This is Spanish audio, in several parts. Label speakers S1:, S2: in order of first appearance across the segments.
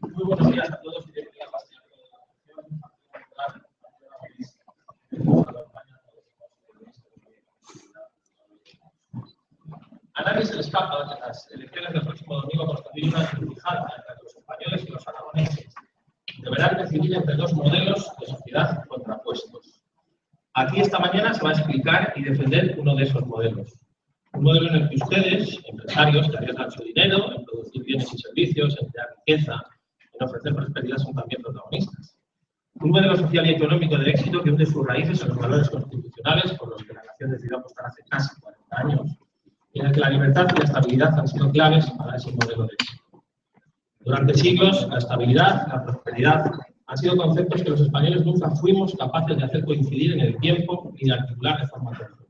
S1: Muy buenos días a todos y bienvenidos a a nadie se le escapa que las elecciones del próximo domingo constituyen una encrucijada entre los españoles y los aragoneses. Deberán decidir entre dos modelos de sociedad contrapuestos. Aquí esta mañana se va a explicar y defender uno de esos modelos. Un modelo en el que ustedes, empresarios que arriesgan su dinero en producir bienes y servicios, en crear riqueza, en ofrecer prosperidad, son también protagonistas. Un modelo social y económico de éxito que hunde sus raíces en los valores constitucionales por los que la nación decidió apostar hace casi 40 años, y en el que la libertad y la estabilidad han sido claves para ese modelo de éxito. Durante siglos, la estabilidad, la prosperidad, han sido conceptos que los españoles nunca fuimos capaces de hacer coincidir en el tiempo y de articular de forma conjunta.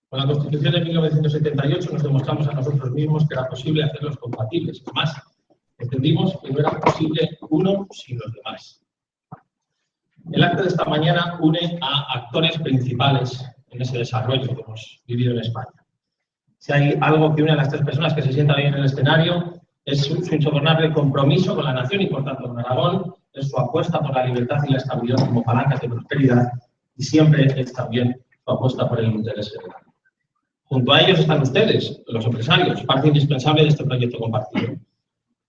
S1: Con la Constitución de 1978 nos demostramos a nosotros mismos que era posible hacerlos compatibles. Además, entendimos que no era posible uno sin los demás. El acto de esta mañana une a actores principales en ese desarrollo que hemos vivido en España. Si hay algo que une a las tres personas que se sientan ahí en el escenario, es su insobornable compromiso con la nación y, por tanto, con Aragón, es su apuesta por la libertad y la estabilidad como palancas de prosperidad, y siempre es también su apuesta por el interés general. Junto a ellos están ustedes, los empresarios, parte indispensable de este proyecto compartido.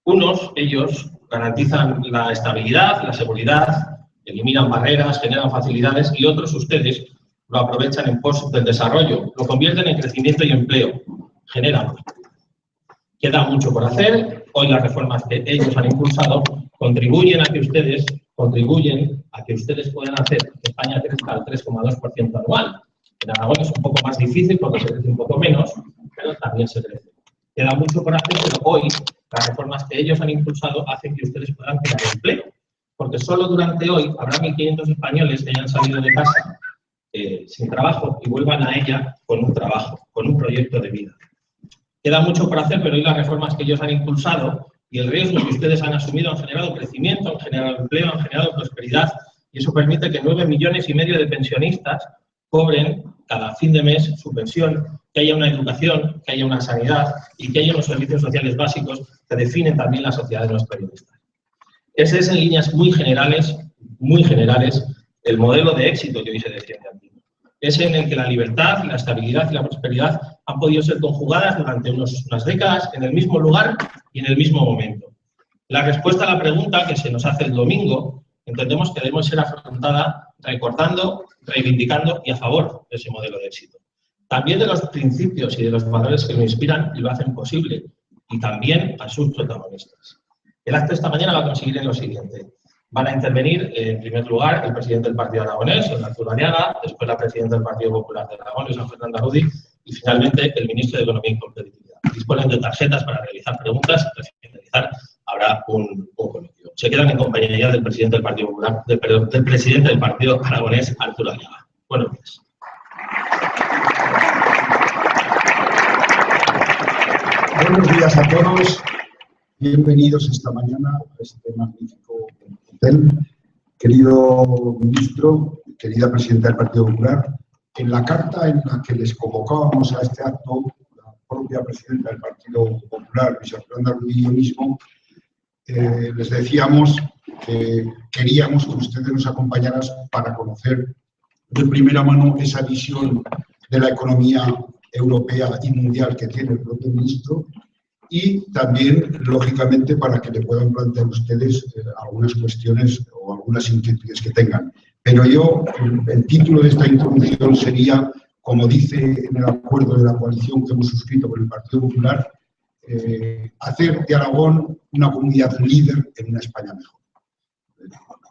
S1: Unos, ellos, garantizan la estabilidad, la seguridad, eliminan barreras, generan facilidades, y otros, ustedes, lo aprovechan en pos del desarrollo, lo convierten en crecimiento y empleo, generan. Queda mucho por hacer. Hoy las reformas que ellos han impulsado contribuyen a que ustedes puedan hacer que España crezca al 3,2% anual. En Aragón es un poco más difícil porque se crece un poco menos, pero también se crece. Queda mucho por hacer, pero hoy las reformas que ellos han impulsado hacen que ustedes puedan crear empleo. Porque solo durante hoy habrá 1.500 españoles que hayan salido de casa sin trabajo y vuelvan a ella con un trabajo, con un proyecto de vida. Queda mucho por hacer, pero hoy las reformas que ellos han impulsado y el riesgo que ustedes han asumido han generado crecimiento, han generado empleo, han generado prosperidad, y eso permite que 9,5 millones de pensionistas cobren cada fin de mes su pensión, que haya una educación, que haya una sanidad y que haya unos servicios sociales básicos que definen también la sociedad de los periodistas. Ese es, en líneas muy generales, el modelo de éxito que hoy se defiende aquí. Es en el que la libertad, la estabilidad y la prosperidad han podido ser conjugadas durante unas décadas en el mismo lugar y en el mismo momento. La respuesta a la pregunta que se nos hace el domingo entendemos que debemos ser afrontada recordando, reivindicando y a favor de ese modelo de éxito. También de los principios y de los valores que lo inspiran y lo hacen posible, y también a sus protagonistas. El acto de esta mañana va a conseguir en lo siguiente. Van a intervenir, en primer lugar, el presidente del Partido Aragonés, don Arturo Aliaga, después la presidenta del Partido Popular de Aragón, San Fernando Rudi, y finalmente el ministro de Economía y Competitividad. Disponen de tarjetas para realizar preguntas, tras finalizar habrá un coloquio. Se quedan en compañía del presidente del Partido Popular, del presidente del Partido Aragonés, Arturo Aliaga. Buenos días.
S2: Buenos días a todos. Bienvenidos esta mañana a este magnífico hotel. Querido ministro, querida presidenta del Partido Popular, en la carta en la que les convocábamos a este acto, la propia presidenta del Partido Popular, Luisa Fernanda Rudi, y yo mismo, les decíamos que queríamos que ustedes nos acompañaran para conocer de primera mano esa visión de la economía europea y mundial que tiene el propio ministro, y también, lógicamente, para que le puedan plantear ustedes algunas cuestiones o algunas inquietudes que tengan. Pero yo, el título de esta introducción sería, como dice en el acuerdo de la coalición que hemos suscrito con el Partido Popular, hacer de Aragón una comunidad líder en una España mejor.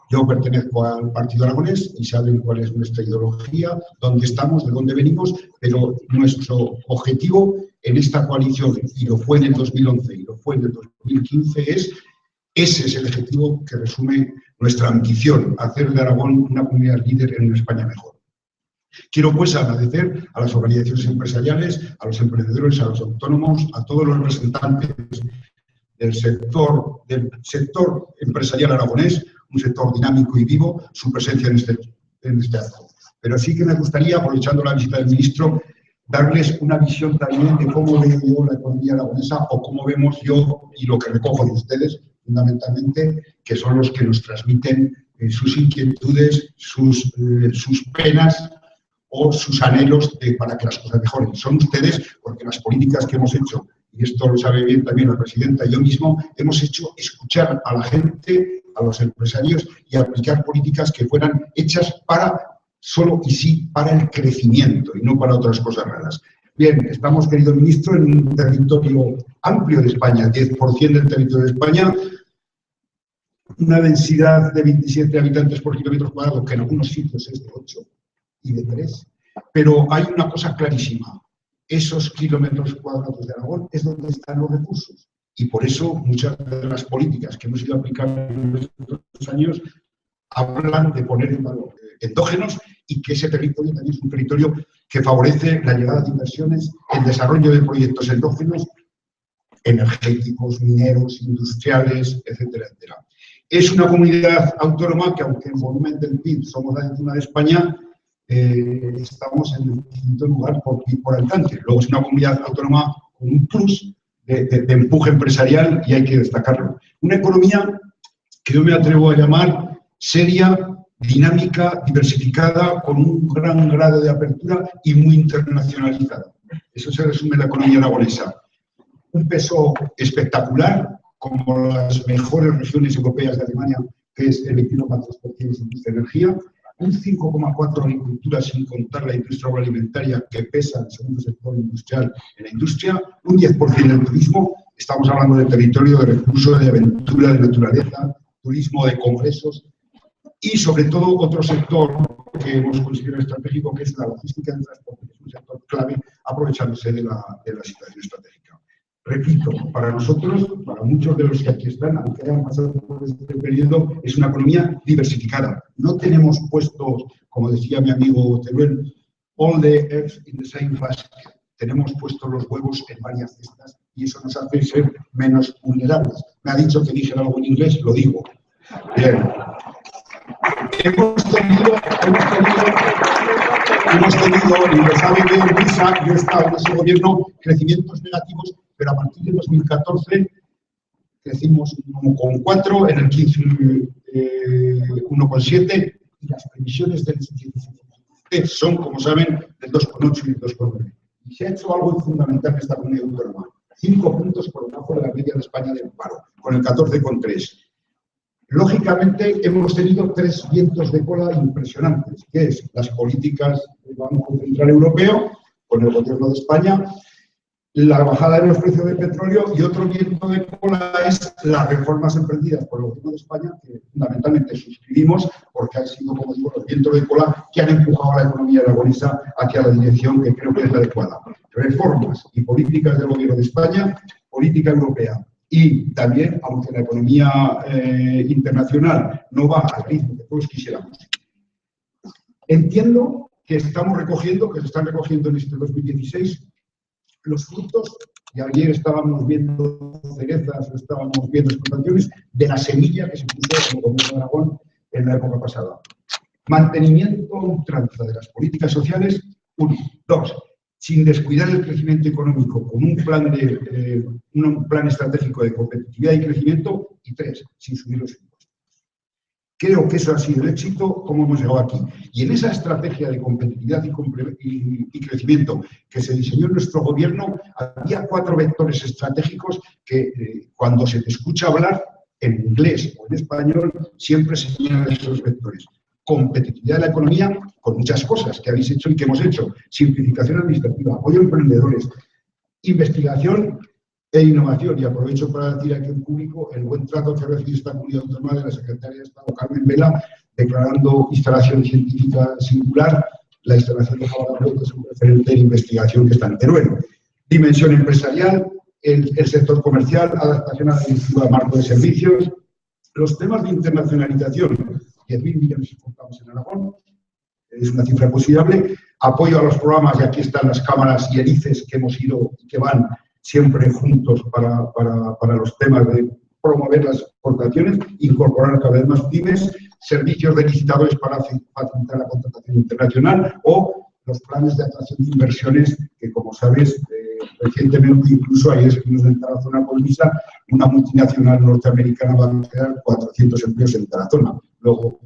S2: Yo pertenezco al Partido Aragonés y saben cuál es nuestra ideología, dónde estamos, de dónde venimos, pero nuestro objetivo en esta coalición, y lo fue en el 2011 y lo fue en el 2015, ese es el objetivo que resume nuestra ambición, hacer de Aragón una comunidad líder en una España mejor. Quiero pues agradecer a las organizaciones empresariales, a los emprendedores, a los autónomos, a todos los representantes del sector empresarial aragonés, un sector dinámico y vivo, su presencia en este acto. Pero sí que me gustaría, aprovechando la visita del ministro, darles una visión también de cómo veo yo la economía aragonesa o cómo vemos yo y lo que recojo de ustedes, fundamentalmente, que son los que nos transmiten sus inquietudes, sus penas o sus anhelos para que las cosas mejoren. Son ustedes, porque las políticas que hemos hecho, y esto lo sabe bien también la presidenta y yo mismo, hemos hecho escuchar a la gente, a los empresarios y aplicar políticas que fueran hechas solo y sí para el crecimiento y no para otras cosas raras. Bien, estamos, querido ministro, en un territorio amplio de España, 10% del territorio de España, una densidad de 27 habitantes por kilómetro cuadrado, que en algunos sitios es de 8 y de 3, pero hay una cosa clarísima: esos kilómetros cuadrados de Aragón es donde están los recursos. Y por eso muchas de las políticas que hemos ido aplicando en estos años hablan de poner en valor endógenos y que ese territorio también es un territorio que favorece la llegada de inversiones, el desarrollo de proyectos endógenos, energéticos, mineros, industriales, etcétera, etcétera. Es una comunidad autónoma que, aunque en volumen del PIB somos la décima de España, estamos en el quinto lugar por habitante. Luego es una comunidad autónoma con un plus de empuje empresarial y hay que destacarlo. Una economía que yo me atrevo a llamar seria, dinámica, diversificada, con un gran grado de apertura y muy internacionalizada. Eso se resume en la economía aragonesa. Un peso espectacular, como las mejores regiones europeas de Alemania, que es el 21,3% de industria de energía, un 5,4% de agricultura, sin contar la industria agroalimentaria, que pesa el segundo sector industrial en la industria, un 10% del turismo. Estamos hablando de territorio de recursos, de aventura, de naturaleza, turismo de congresos y, sobre todo, otro sector que hemos considerado estratégico, que es la logística del transporte, que es un sector clave, aprovechándose de la situación estratégica. Repito, para nosotros, para muchos de los que aquí están, aunque hayan pasado por este periodo, es una economía diversificada. No tenemos puestos, como decía mi amigo Teruel, all the eggs in the same basket. Tenemos puestos los huevos en varias cestas y eso nos hace ser menos vulnerables. Me ha dicho que dije algo en inglés, lo digo. Bien. Hemos tenido, y lo sabe bien Luisa, yo he estado en ese gobierno, crecimientos negativos, pero a partir de 2014 crecimos 1,4, en el 15 1,7, y las previsiones del 17 son, como saben, del 2,8 y del 2,9. Y se ha hecho algo fundamental en esta comunidad autónoma: 5 puntos por debajo de la media de España del paro, con el 14,3. Lógicamente, hemos tenido 3 vientos de cola impresionantes, que es las políticas del Banco Central Europeo, con el Gobierno de España, la bajada de los precios del petróleo, y otro viento de cola es las reformas emprendidas por el Gobierno de España, que fundamentalmente suscribimos, porque han sido, como digo, los vientos de cola que han empujado a la economía aragonesa hacia la dirección que creo que es la adecuada. Reformas y políticas del Gobierno de España, política europea. Y también, aunque la economía internacional no va al ritmo que todos quisiéramos, entiendo que estamos recogiendo, que se están recogiendo en este 2016, los frutos, y ayer estábamos viendo cerezas, estábamos viendo explotaciones, de la semilla que se puso como Gobierno de Aragón en la época pasada. Mantenimiento a ultranza de las políticas sociales, 1. 2. Sin descuidar el crecimiento económico, con un plan estratégico de competitividad y crecimiento, y 3, sin subir los impuestos. Creo que eso ha sido el éxito, como hemos llegado aquí. Y en esa estrategia de competitividad y crecimiento que se diseñó en nuestro gobierno, había 4 vectores estratégicos que cuando se te escucha hablar en inglés o en español, siempre se señalan esos vectores. Competitividad de la economía, con muchas cosas que habéis hecho y que hemos hecho. Simplificación administrativa, apoyo a emprendedores, investigación e innovación. Y aprovecho para decir aquí en público el buen trato que ha recibido esta comunidad autónoma de la Secretaria de Estado, Carmen Vela, declarando instalación científica singular la instalación de Jabalabuel, que es un referente de investigación que está en Teruel. Dimensión empresarial, el sector comercial, adaptación a la directiva marco de servicios, los temas de internacionalización. 10.000 millones exportados en Aragón, es una cifra considerable. Apoyo a los programas, y aquí están las cámaras y el ICES que hemos ido y que van siempre juntos para los temas de promover las exportaciones, incorporar cada vez más pymes, servicios de licitadores para facilitar la contratación internacional o los planes de atracción de inversiones que, como sabes, recientemente, incluso ayer estuvimos en Tarazona con Luisa, una multinacional norteamericana va a crear 400 empleos en Tarazona. Luego,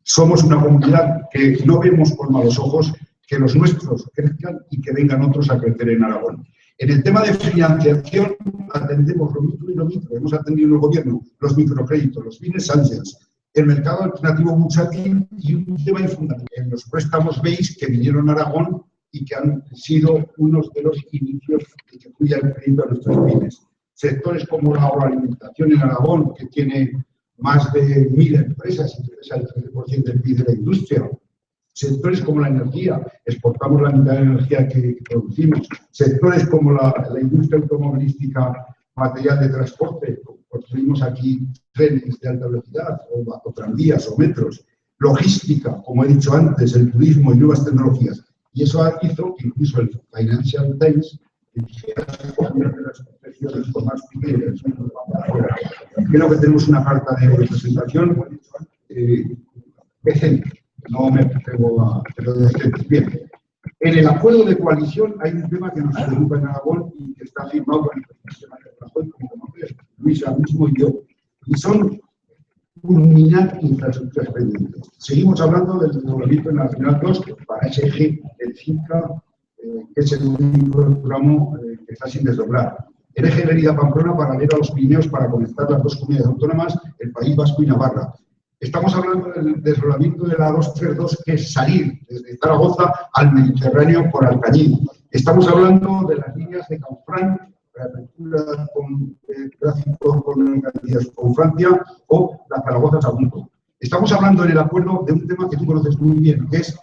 S2: somos una comunidad que no vemos con malos ojos que los nuestros crezcan y que vengan otros a crecer en Aragón. En el tema de financiación, atendemos lo micro y lo micro. Hemos atendido en el gobierno los microcréditos, los fines Sánchez, el mercado alternativo Buchati y un tema infundamental. En los préstamos BEIS que vinieron a Aragón y que han sido unos de los inicios de que fluya el crédito a nuestros pymes. Sectores como la agroalimentación en Aragón, que tiene más de 1.000 empresas, interesa el 13% del PIB de la industria. Sectores como la energía, exportamos la mitad de la energía que producimos. Sectores como la industria automovilística, material de transporte, construimos aquí trenes de alta velocidad, o tranvías o metros. Logística, como he dicho antes, el turismo y nuevas tecnologías. Y eso hizo que incluso el Financial Times dijera de las profesiones con más primeras. Creo que tenemos una falta de representación decente. No me atrevo a pero decente. Bien. En el acuerdo de coalición hay un tema que nos preocupa en Aragón y que está firmado por el presidente Manuel Rajoy, como conoces, Luisa mismo y yo. Y son culminar infraestructuras pendientes. Seguimos hablando del desdoblamiento en la Nacional 2 para ese eje del CICA, que es el único tramo que está sin desdoblar. El eje Mérida-Pamplona paralelo a los Pirineos para conectar las dos comunidades autónomas, el País Vasco y Navarra. Estamos hablando del desdoblamiento de la 232, que es salir desde Zaragoza al Mediterráneo por Alcañiz. Estamos hablando de las líneas de Canfranc, reapertura con tráfico con mercancías con Francia, o la Zaragoza-Sagunto. Estamos hablando en el acuerdo de un tema que tú conoces muy bien, que es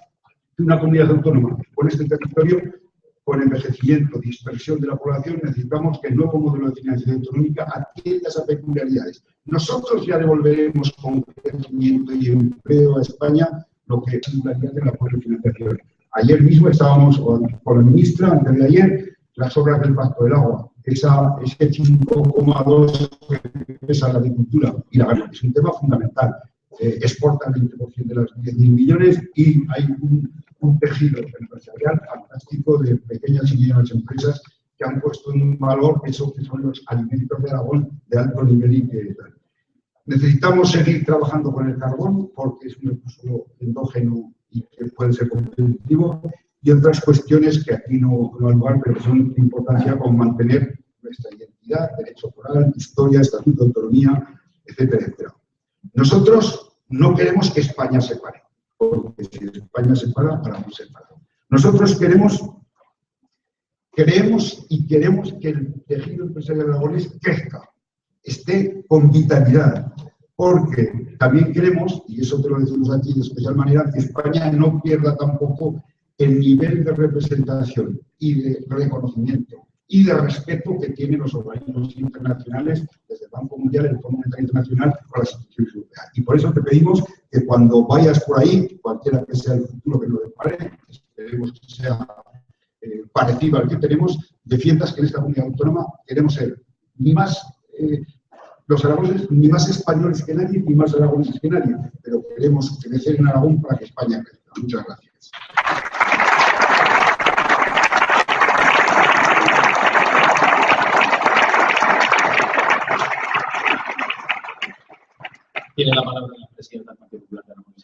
S2: de una comunidad autónoma con este territorio, con envejecimiento, dispersión de la población. Necesitamos que el nuevo modelo de financiación autonómica atienda esas peculiaridades. Nosotros ya devolveremos con crecimiento y empleo a España lo que es singularidad en el apoyo de financiación. Ayer mismo estábamos con la ministra, antes de ayer, las obras del Pacto del Agua. Ese 5,2 que pesa la agricultura y la ganadería es un tema fundamental. Exporta el 20% de los 10.000 millones y hay un tejido empresarial fantástico de pequeñas y medianas empresas que han puesto en valor eso que son los alimentos de Aragón de alto nivel y que tal. Necesitamos seguir trabajando con el carbón porque es un recurso endógeno y que puede ser competitivo, y otras cuestiones que aquí no hay lugar, pero que son de importancia, como mantener nuestra identidad, derecho foral, historia, estatuto de autonomía, etcétera, etcétera. Nosotros no queremos que España se pare, porque si España se para, Aragón se para. Nosotros creemos y queremos que el tejido empresarial aragonés crezca, esté con vitalidad, porque también queremos, y eso te lo decimos aquí de especial manera, que España no pierda tampoco el nivel de representación y de reconocimiento y de respeto que tienen los organismos internacionales, desde el Banco Mundial, el Fondo Monetario Internacional o las instituciones europeas. Y por eso te pedimos que cuando vayas por ahí, cualquiera que sea el futuro que nos depare, esperemos que sea parecido al que tenemos, defiendas que en esta comunidad autónoma queremos ser ni más los aragoneses, ni más españoles que nadie, ni más aragoneses que nadie, pero queremos crecer en Aragón para que España crezca. Muchas gracias.
S1: Tiene la palabra la presidenta del Partido Popular de Aragón.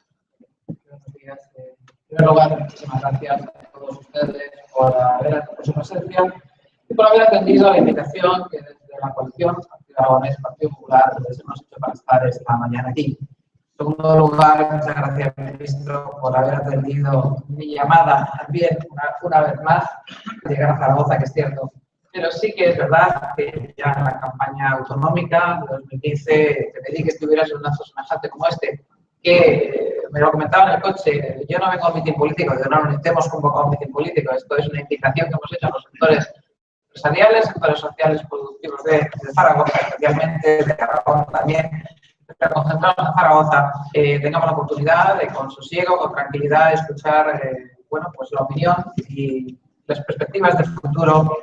S3: Buenos días. En primer lugar, muchísimas gracias a todos ustedes por su presencia y por haber atendido a la invitación que desde la coalición Partido Aragonés, Partido Popular, les hemos hecho para estar esta mañana aquí. En segundo lugar, muchas gracias, ministro, por haber atendido mi llamada también una vez más a llegar a Zaragoza, que es cierto. Pero sí que es verdad que ya en la campaña autonómica de 2015 te pedí que estuvieras en un acto semejante como este, que me lo comentaba en el coche. Yo no vengo a un mitin político, yo no necesitamos convocar un mitin político. Esto es una invitación que hemos hecho a los sectores empresariales, sectores sociales productivos de Zaragoza, especialmente de Aragón también, para concentrarnos en Zaragoza, tengamos la oportunidad de, con sosiego, con tranquilidad, escuchar bueno, pues la opinión y las perspectivas del futuro.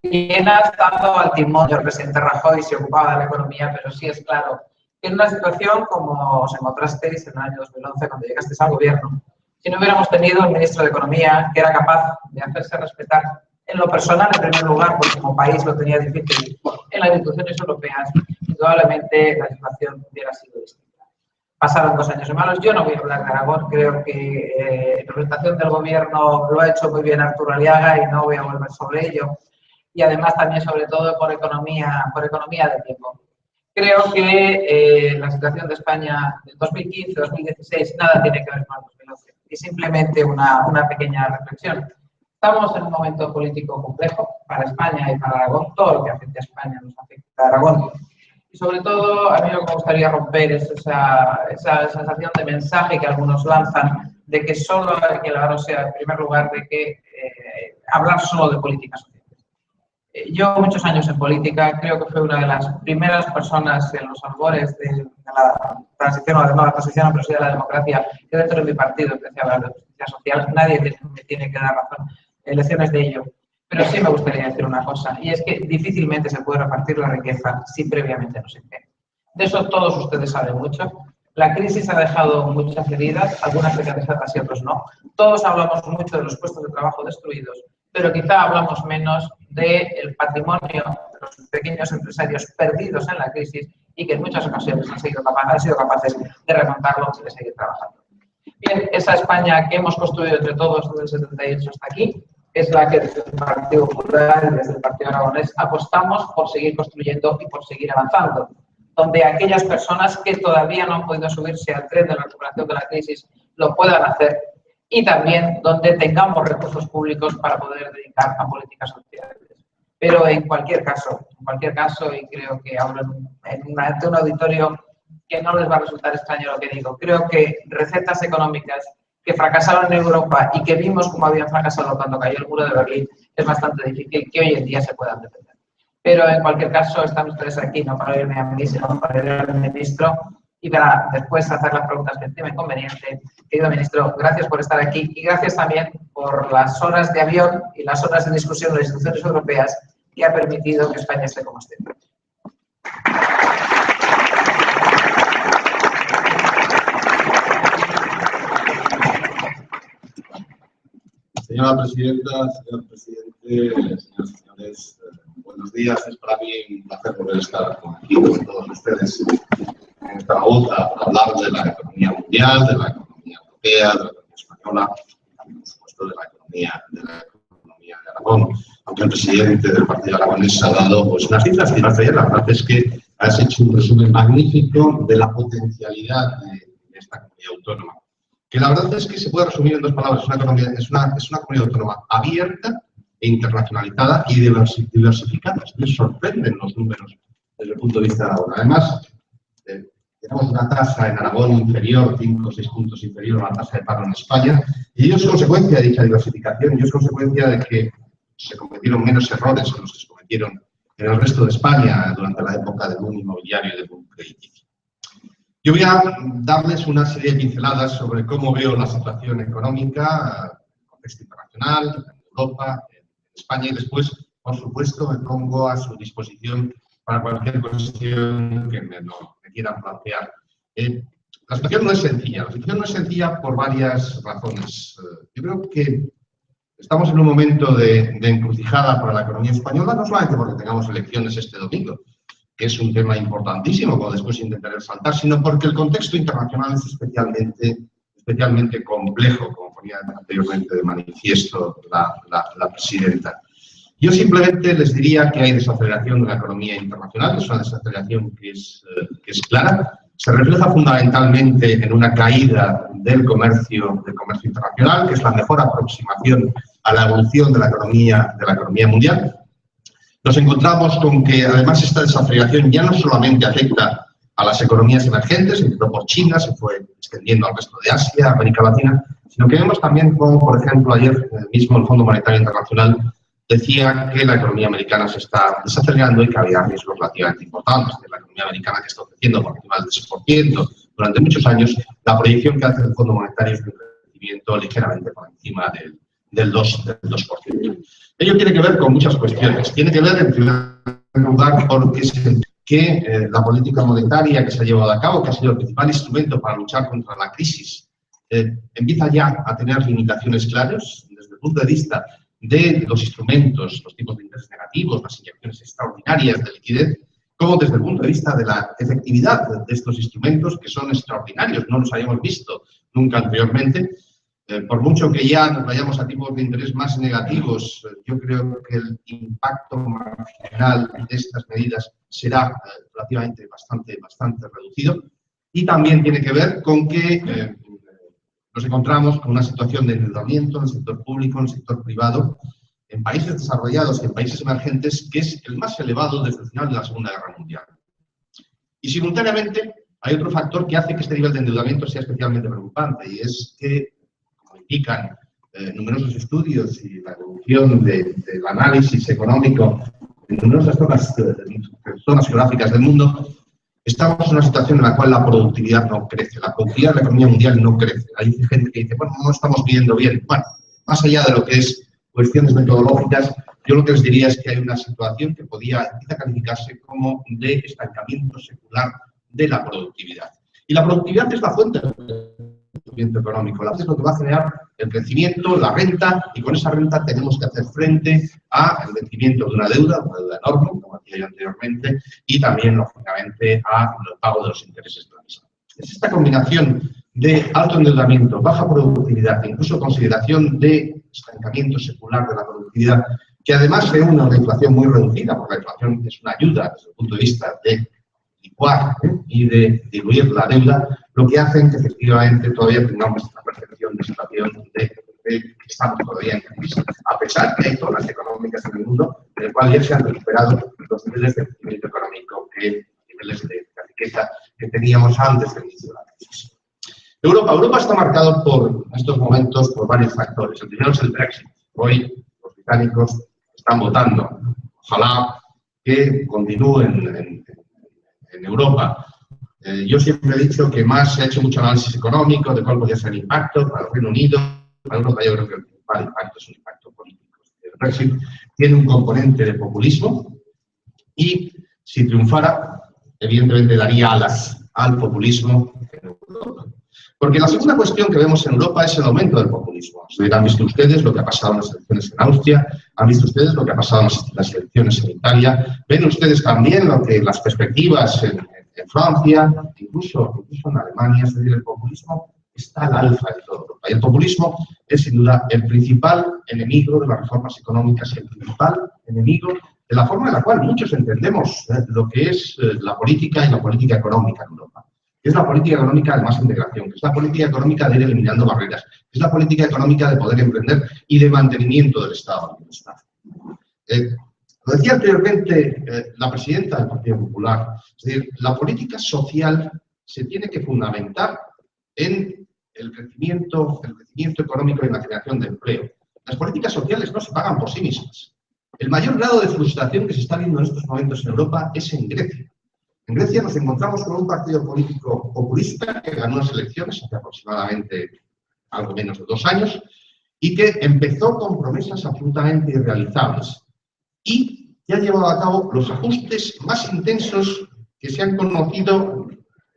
S3: Quien ha estado al timón del presidente Rajoy se ocupaba de la economía, pero sí es claro que en una situación como os encontrasteis en el año 2011 cuando llegasteis al gobierno, si no hubiéramos tenido un ministro de Economía que era capaz de hacerse respetar en lo personal, en primer lugar, porque como país lo tenía difícil en las instituciones europeas, indudablemente la situación hubiera sido distinta. Pasaron 2 años malos. Yo no voy a hablar de Aragón, creo que en representación del Gobierno lo ha hecho muy bien Arturo Aliaga y no voy a volver sobre ello. Y además también, sobre todo, por economía de tiempo. Creo que la situación de España del 2015-2016 nada tiene que ver con el 2011. Y simplemente una pequeña reflexión. Estamos en un momento político complejo para España y para Aragón. Todo lo que afecta a España nos afecta a Aragón. Y sobre todo, a mí lo que me gustaría romper es esa sensación de mensaje que algunos lanzan de que solo hay que elevarse en primer lugar de que hablar solo de política social. Yo, muchos años en política, creo que fui una de las primeras personas en los albores de la transición a la velocidad de la democracia que dentro de mi partido empecé a hablar de justicia social. Nadie me tiene que dar razón en lecciones de ello. Pero sí me gustaría decir una cosa, y es que difícilmente se puede repartir la riqueza si previamente no se emplea. De eso todos ustedes saben mucho. La crisis ha dejado muchas heridas, algunas cicatrizadas y otras no. Todos hablamos mucho de los puestos de trabajo destruidos, pero quizá hablamos menos del patrimonio de los pequeños empresarios perdidos en la crisis y que en muchas ocasiones han sido capaces de remontarlo y de seguir trabajando. Bien, esa España que hemos construido entre todos desde el 78 hasta aquí, es la que desde el Partido Popular, desde el Partido Aragonés, apostamos por seguir construyendo y por seguir avanzando, donde aquellas personas que todavía no han podido subirse al tren de la recuperación de la crisis lo puedan hacer y también donde tengamos recursos públicos para poder dedicar a políticas sociales. Pero en cualquier caso, y creo que hablo ante un auditorio que no les va a resultar extraño lo que digo, creo que recetas económicas que fracasaron en Europa y que vimos cómo habían fracasado cuando cayó el muro de Berlín, es bastante difícil que hoy en día se puedan defender. Pero en cualquier caso, están ustedes aquí no para oírme a mí, sino para oír al ministro y para después hacer las preguntas que estimen conveniente. Querido ministro, gracias por estar aquí y gracias también por las horas de avión y las horas de discusión de las instituciones europeas que ha permitido que España esté como esté.
S4: Señora presidenta, señor presidente, señoras y señores, buenos días. Es para mí un placer poder estar aquí con todos ustedes en esta voz a hablar de la economía mundial, de la economía europea, de la economía española y, por supuesto, de la economía de Aragón. Aunque el presidente del Partido Aragonés ha dado pues, unas cifras que la verdad es que has hecho un resumen magnífico de la potencialidad de esta comunidad autónoma. Que la verdad es que se puede resumir en 2 palabras. Es una comunidad autónoma abierta e internacionalizada y diversificada. Me sorprenden los números desde el punto de vista de Aragón. Además, tenemos una tasa en Aragón inferior, 5 o 6 puntos inferior a la tasa de paro en España, y ello es consecuencia de dicha diversificación, y es consecuencia de que se cometieron menos errores que los que se cometieron en el resto de España durante la época del boom inmobiliario y del boom crediticio. Yo voy a darles una serie de pinceladas sobre cómo veo la situación económica en el contexto internacional, en Europa, en España, y después, por supuesto, me pongo a su disposición para cualquier cuestión que me quieran plantear. La situación no es sencilla por varias razones. Yo creo que estamos en un momento de encrucijada para la economía española, no solamente porque tengamos elecciones este domingo, que es un tema importantísimo, como después intentaré saltar, sino porque el contexto internacional es especialmente complejo, como ponía anteriormente de manifiesto la presidenta. Yo simplemente les diría que hay desaceleración de la economía internacional, es una desaceleración que es clara, se refleja fundamentalmente en una caída del comercio internacional, que es la mejor aproximación a la evolución de la economía mundial. Nos encontramos con que, además, esta desaceleración ya no solamente afecta a las economías emergentes, empezó por China, se fue extendiendo al resto de Asia, América Latina, sino que vemos también como, por ejemplo, ayer mismo el Fondo Monetario Internacional decía que la economía americana se está desacelerando y que había riesgos relativamente importantes. La economía americana, que está creciendo por encima del 10% durante muchos años, la proyección que hace el Fondo Monetario es un crecimiento ligeramente por encima del 2%. Ello tiene que ver con muchas cuestiones. Tiene que ver, en primer lugar, porque la política monetaria que se ha llevado a cabo, que ha sido el principal instrumento para luchar contra la crisis empieza ya a tener limitaciones claras desde el punto de vista de los instrumentos, los tipos de interés negativos, las inyecciones extraordinarias de liquidez, como desde el punto de vista de la efectividad de estos instrumentos, que son extraordinarios, no los habíamos visto nunca anteriormente. Por mucho que ya nos vayamos a tipos de interés más negativos, yo creo que el impacto marginal de estas medidas será relativamente bastante reducido. Y también tiene que ver con que nos encontramos con una situación de endeudamiento en el sector público, en el sector privado, en países desarrollados y en países emergentes, que es el más elevado desde el final de la Segunda Guerra Mundial. Y simultáneamente hay otro factor que hace que este nivel de endeudamiento sea especialmente preocupante, y es que, como indican numerosos estudios y la evolución del análisis económico en numerosas zonas geográficas del mundo, estamos en una situación en la cual la productividad no crece, la productividad de la economía mundial no crece. Hay gente que dice, bueno, no estamos viendo bien. Bueno, más allá de lo que es cuestiones metodológicas, yo lo que les diría es que hay una situación que podía calificarse como de estancamiento secular de la productividad. Y la productividad es la fuente del crecimiento económico, la es lo que va a generar el crecimiento, la renta, y con esa renta tenemos que hacer frente al vencimiento de una deuda enorme, como decía yo anteriormente, y también, lógicamente, al pago de los intereses de la misma. Es esta combinación de alto endeudamiento, baja productividad e incluso consideración de estancamiento secular de la productividad, que además reúne una inflación muy reducida, porque la inflación es una ayuda desde el punto de vista de licuar y de diluir la deuda, lo que hacen que efectivamente todavía tengamos esta percepción de situación de que estamos todavía en crisis, a pesar que hay zonas económicas en el mundo en el cual ya se han recuperado los niveles de crecimiento económico, niveles de riqueza que teníamos antes del inicio de la crisis. Europa está marcado por estos momentos por varios factores. El primero es el Brexit. Hoy los británicos están votando. Ojalá que continúen en Europa. Yo siempre he dicho que más se ha hecho mucho análisis económico de cuál podría ser el impacto para el Reino Unido. Para Europa yo creo que el principal impacto es un impacto político. El Brexit tiene un componente de populismo y si triunfara, evidentemente daría alas al populismo en Europa. Porque la segunda cuestión que vemos en Europa es el aumento del populismo. Han visto ustedes lo que ha pasado en las elecciones en Austria, han visto ustedes lo que ha pasado en las elecciones en Italia, ven ustedes también las perspectivas en Francia, incluso en Alemania. Es decir, el populismo está al alza de toda Europa. Y el populismo es, sin duda, el principal enemigo de las reformas económicas y el principal enemigo de la forma en la cual muchos entendemos lo que es la política y la política económica en Europa. Es la política económica de más integración, que es la política económica de ir eliminando barreras, que es la política económica de poder emprender y de mantenimiento del estado de bienestar. Lo decía anteriormente la presidenta del Partido Popular, es decir, la política social se tiene que fundamentar en el crecimiento económico y en la creación de empleo. Las políticas sociales no se pagan por sí mismas. El mayor grado de frustración que se está viendo en estos momentos en Europa es en Grecia. En Grecia nos encontramos con un partido político populista que ganó las elecciones hace aproximadamente algo menos de 2 años y que empezó con promesas absolutamente irrealizables y que ha llevado a cabo los ajustes más intensos que se han conocido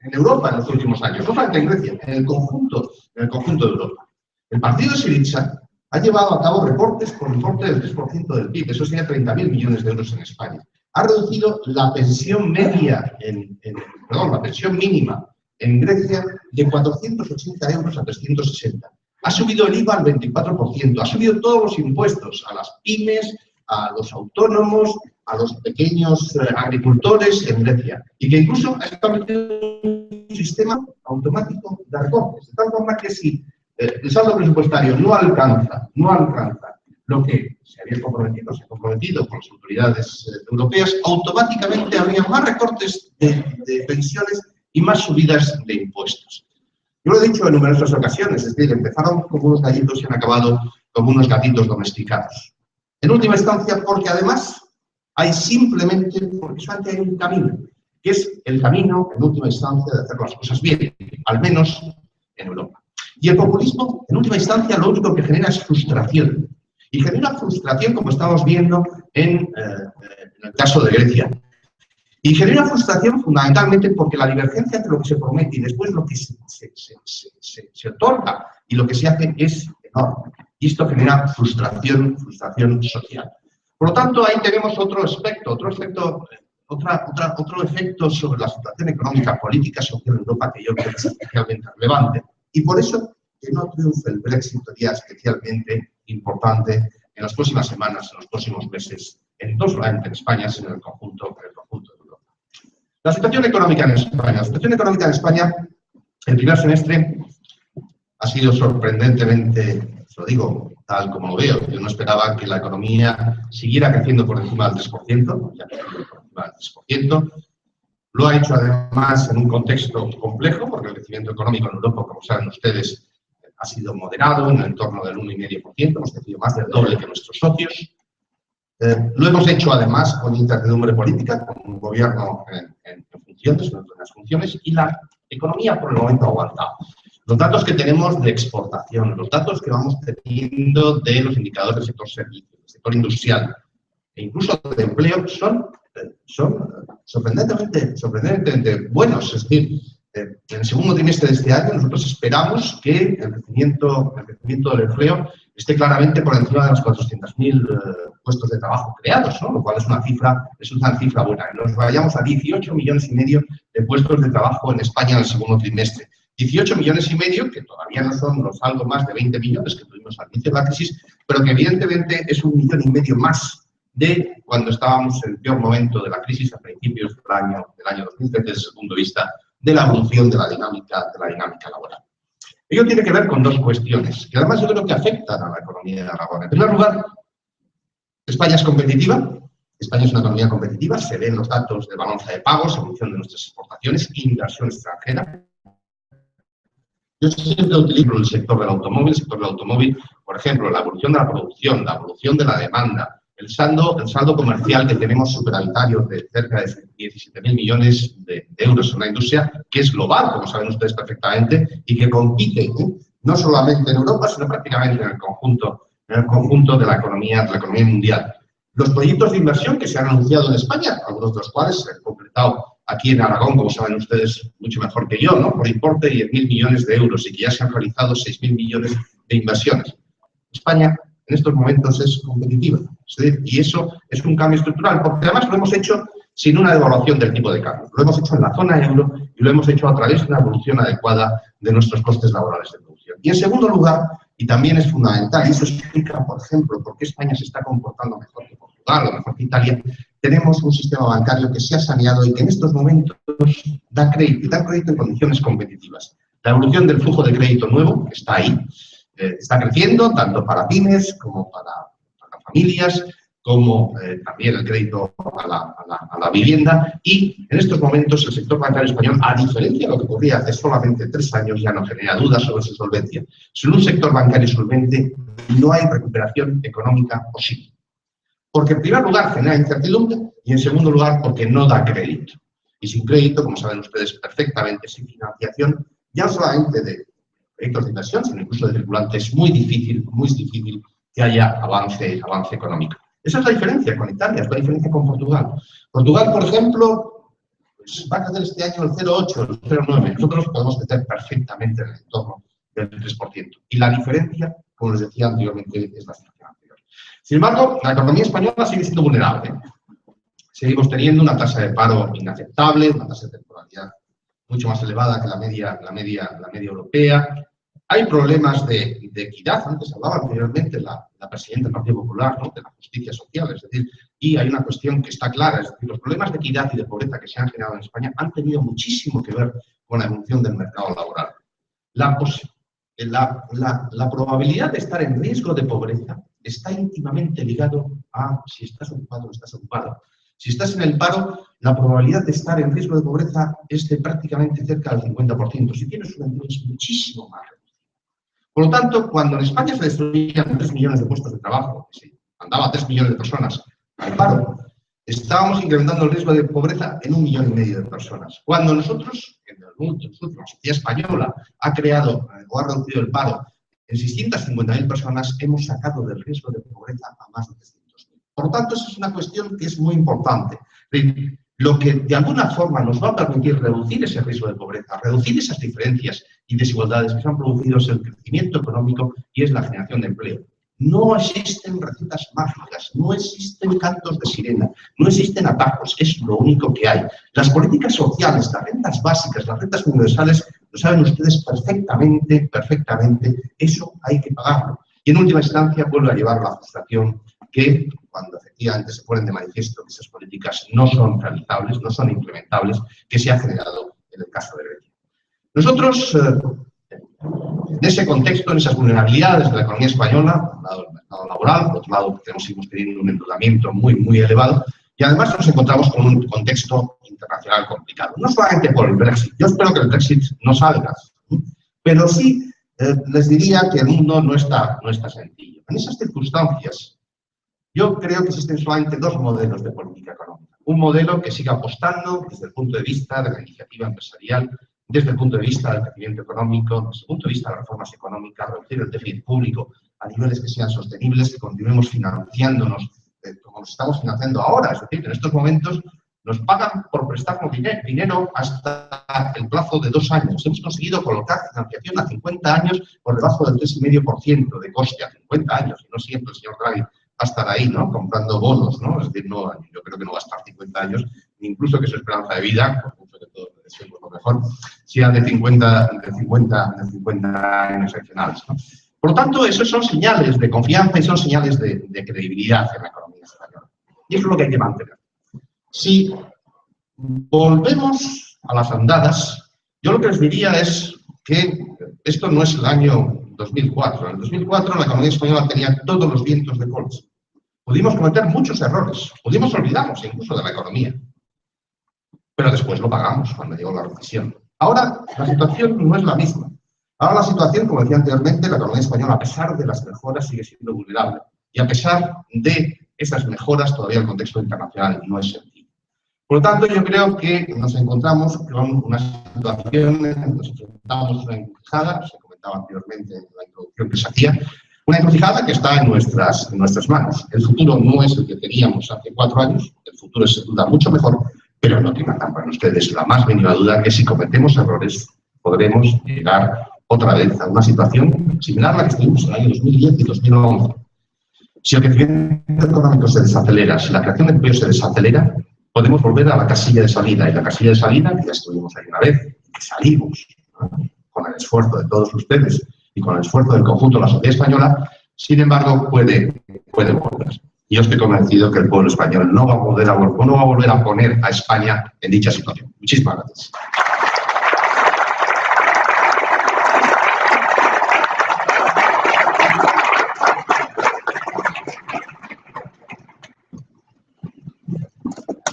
S4: en Europa en los últimos años, no solamente en Grecia, en el conjunto de Europa. El partido de Syriza ha llevado a cabo recortes por importe del 3% del PIB, eso sería 30.000 millones de euros en España. Ha reducido la pensión media, la pensión mínima en Grecia de 480 euros a 360. Ha subido el IVA al 24%, ha subido todos los impuestos a las pymes, a los autónomos, a los pequeños agricultores en Grecia. Y que incluso ha establecido un sistema automático de recortes, de tal forma que si el saldo presupuestario no alcanza lo que se ha comprometido con las autoridades europeas, automáticamente habría más recortes de pensiones y más subidas de impuestos. Yo lo he dicho en numerosas ocasiones, es decir, empezaron como unos gallitos y han acabado como unos gatitos domesticados. En última instancia, porque además solamente hay un camino, que es el camino, en última instancia, de hacer las cosas bien, al menos en Europa. Y el populismo, en última instancia, lo único que genera es frustración. Y genera frustración, como estamos viendo en el caso de Grecia. Y genera frustración fundamentalmente porque la divergencia entre lo que se promete y después lo que se otorga y lo que se hace es enorme. Y esto genera frustración social. Por lo tanto, ahí tenemos otro efecto sobre la situación económica, política, social en Europa que yo creo que es especialmente relevante. Y por eso que no triunfe el Brexit sería especialmente importante en las próximas semanas, en los próximos meses, no solamente en España, sino en el conjunto de Europa. La situación económica en España. La situación económica en España, el primer semestre, ha sido sorprendentemente, os lo digo tal como lo veo. Yo no esperaba que la economía siguiera creciendo por encima del 3%, ya crecido por encima del 3%. Lo ha hecho además en un contexto complejo, porque el crecimiento económico en Europa, como saben ustedes, ha sido moderado, en el entorno del 1,5%, hemos crecido más del doble que nuestros socios. Lo hemos hecho además con incertidumbre política, con un gobierno en funciones, en las funciones, y la economía por el momento ha aguantado. Los datos que tenemos de exportación, los datos que vamos teniendo de los indicadores del sector servicios, del sector industrial e incluso de empleo son sorprendentemente buenos. Es decir, en el segundo trimestre de este año nosotros esperamos que el crecimiento del empleo esté claramente por encima de los 400.000 puestos de trabajo creados, ¿no? Lo cual es una cifra buena. Nos vayamos a 18,5 millones de puestos de trabajo en España en el segundo trimestre. 18,5 millones, que todavía no son los algo más de 20 millones que tuvimos al inicio de la crisis, pero que evidentemente es 1,5 millones más de cuando estábamos en el peor momento de la crisis a principios del año 2013 desde el punto de vista de la evolución de la dinámica laboral. Ello tiene que ver con dos cuestiones, que además yo creo que afectan a la economía de Aragón. En primer lugar, España es competitiva. España es una economía competitiva, se ven los datos de balanza de pagos, evolución de nuestras exportaciones, inversión extranjera. Yo siempre utilizo el sector del automóvil, por ejemplo, la evolución de la producción, la evolución de la demanda, el saldo comercial que tenemos superavitario de cerca de 17.000 millones de euros en una industria que es global, como saben ustedes perfectamente, y que compite no solamente en Europa, sino prácticamente en el conjunto de la economía mundial. Los proyectos de inversión que se han anunciado en España, algunos de los cuales se han completado aquí en Aragón, como saben ustedes mucho mejor que yo, ¿no? Por importe de 10.000 millones de euros y que ya se han realizado 6.000 millones de inversiones. España en estos momentos es competitiva, y eso es un cambio estructural, porque además lo hemos hecho sin una devaluación del tipo de cambio. Lo hemos hecho en la zona euro y lo hemos hecho a través de una evolución adecuada de nuestros costes laborales de producción. Y en segundo lugar, y también es fundamental, y eso explica, por ejemplo, por qué España se está comportando mejor que Portugal o mejor que Italia, tenemos un sistema bancario que se ha saneado y que en estos momentos da crédito en condiciones competitivas. La evolución del flujo de crédito nuevo está ahí, está creciendo tanto para pymes como para familias, como también el crédito a la vivienda, y en estos momentos el sector bancario español, a diferencia de lo que ocurría hace solamente 3 años, ya no genera dudas sobre su solvencia. Sin un sector bancario solvente no hay recuperación económica posible. Porque en primer lugar genera incertidumbre y en segundo lugar porque no da crédito. Y sin crédito, como saben ustedes perfectamente, sin financiación, ya no solamente de proyectos de inversión, sino incluso de circulante, es muy difícil que haya avance económico. Esa es la diferencia con Italia, es la diferencia con Portugal. Portugal, por ejemplo, pues va a crecer este año el 0,8, el 0,9. Nosotros podemos crecer perfectamente en el entorno del 3%. Y la diferencia, como les decía anteriormente, es la situación anterior. Sin embargo, la economía española sigue siendo vulnerable. Seguimos teniendo una tasa de paro inaceptable, una tasa de temporalidad mucho más elevada que la media europea. Hay problemas de equidad, antes hablaba anteriormente la presidenta del Partido Popular, ¿no?, de la justicia social, es decir, y hay una cuestión que está clara, es decir, los problemas de equidad y de pobreza que se han generado en España han tenido muchísimo que ver con la evolución del mercado laboral. La probabilidad de estar en riesgo de pobreza está íntimamente ligado a si estás ocupado o no estás ocupado. Si estás en el paro, la probabilidad de estar en riesgo de pobreza es de prácticamente cerca del 50%. Si tienes un empleo es muchísimo más reducido. Por lo tanto, cuando en España se destruían 3 millones de puestos de trabajo, que se mandaba a 3 millones de personas al paro, estábamos incrementando el riesgo de pobreza en 1,5 millones de personas. Cuando nosotros, en el mundo, la sociedad española ha creado o ha reducido el paro en 650.000 personas, hemos sacado del riesgo de pobreza a más de 300.000. Por lo tanto, esa es una cuestión que es muy importante.
S2: lo que de alguna forma nos va a permitir reducir ese riesgo de pobreza, reducir esas diferencias y desigualdades que se han producido es el crecimiento económico y es la generación de empleo. No existen recetas mágicas, no existen cantos de sirena, no existen atajos, es lo único que hay. Las políticas sociales, las rentas básicas, las rentas universales, lo saben ustedes perfectamente, eso hay que pagarlo. Y en última instancia vuelve a llevar la frustración que cuando efectivamente se ponen de manifiesto que esas políticas no son realizables, no son implementables, que se ha generado en el caso de Grecia. Nosotros, en ese contexto, en esas vulnerabilidades de la economía española, por un lado el mercado laboral, por otro lado seguimos teniendo un endeudamiento muy elevado, y además nos encontramos con un contexto internacional complicado. No solamente por el Brexit, yo espero que el Brexit no salga, pero sí les diría que el mundo no está sencillo. En esas circunstancias, yo creo que existen solamente dos modelos de política económica. Un modelo que siga apostando desde el punto de vista de la iniciativa empresarial, desde el punto de vista del crecimiento económico, desde el punto de vista de las reformas económicas, reducir el déficit público a niveles que sean sostenibles, que continuemos financiándonos como nos estamos financiando ahora. Es decir, en estos momentos nos pagan por prestarnos dinero hasta el plazo de 2 años. Hemos conseguido colocar financiación a 50 años por debajo del 3,5% de coste a 50 años. Y no siempre el señor Draghi va a estar ahí, ¿no?, comprando bonos, ¿no? Es decir, no, yo creo que no va a estar 50 años, incluso que su esperanza de vida, por mucho que todos deseemos lo mejor, sea de 50 años adicionales, ¿no? Por lo tanto, esos son señales de confianza y son señales de credibilidad en la economía española. Y eso es lo que hay que mantener. Si volvemos a las andadas, yo lo que les diría es que esto no es el año 2004. En el 2004 la economía española tenía todos los vientos de cola. Pudimos cometer muchos errores, pudimos olvidarnos incluso de la economía. Pero después lo pagamos cuando llegó la recesión. Ahora la situación no es la misma. Ahora la situación, como decía anteriormente, la economía española, a pesar de las mejoras, sigue siendo vulnerable. Y a pesar de esas mejoras, todavía el contexto internacional no es sencillo. Por lo tanto, yo creo que nos encontramos con una situación, nos enfrentamos a una encrucijada, se comentaba anteriormente en la introducción que se hacía, una encrucijada que está en nuestras manos. El futuro no es el que teníamos hace 4 años, el futuro es sin duda mucho mejor, pero no tengan tampoco ustedes la más mínima duda que si cometemos errores podremos llegar otra vez a una situación similar a la que estuvimos en el año 2010 y 2011. Si el crecimiento económico se desacelera, si la creación de empleo se desacelera, podemos volver a la casilla de salida. Y la casilla de salida, que ya estuvimos ahí una vez, que salimos, ¿no?, con el esfuerzo de todos ustedes y con el esfuerzo del conjunto de la sociedad española, sin embargo, puede volver. Y yo estoy convencido que el pueblo español no va a volver a poner a España en dicha situación. Muchísimas gracias.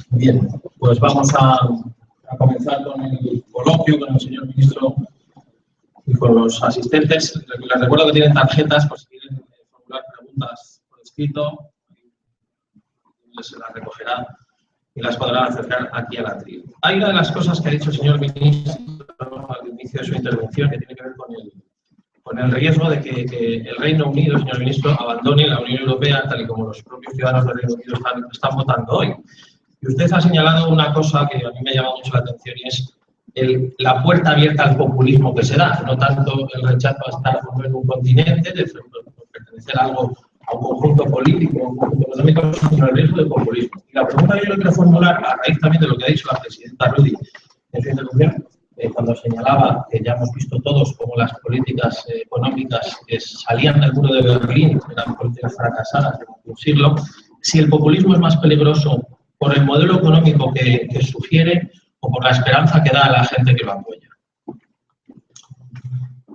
S1: Bien, pues vamos a comenzar con el coloquio con el señor ministro y con los asistentes. Les recuerdo que tienen tarjetas por si quieren formular preguntas por escrito. Se las recogerá y las podrán acercar aquí a la tribuna. Hay una de las cosas que ha dicho el señor ministro al inicio de su intervención que tiene que ver con el riesgo de que el Reino Unido, señor ministro, abandone la Unión Europea tal y como los propios ciudadanos del Reino Unido están votando hoy. Y usted ha señalado una cosa que a mí me llama mucho la atención y es la puerta abierta al populismo que se da, no tanto el rechazo a estar en un continente, de pertenecer a un conjunto político, a un conjunto económico, sino el riesgo de populismo. Y la pregunta que yo le quiero formular, a raíz también de lo que ha dicho la presidenta Rudy en su intervención, cuando señalaba que ya hemos visto todos cómo las políticas económicas que salían del muro de Berlín eran políticas fracasadas en un siglo, si el populismo es más peligroso por el modelo económico que sugiere o por la esperanza que da a la gente que lo apoya.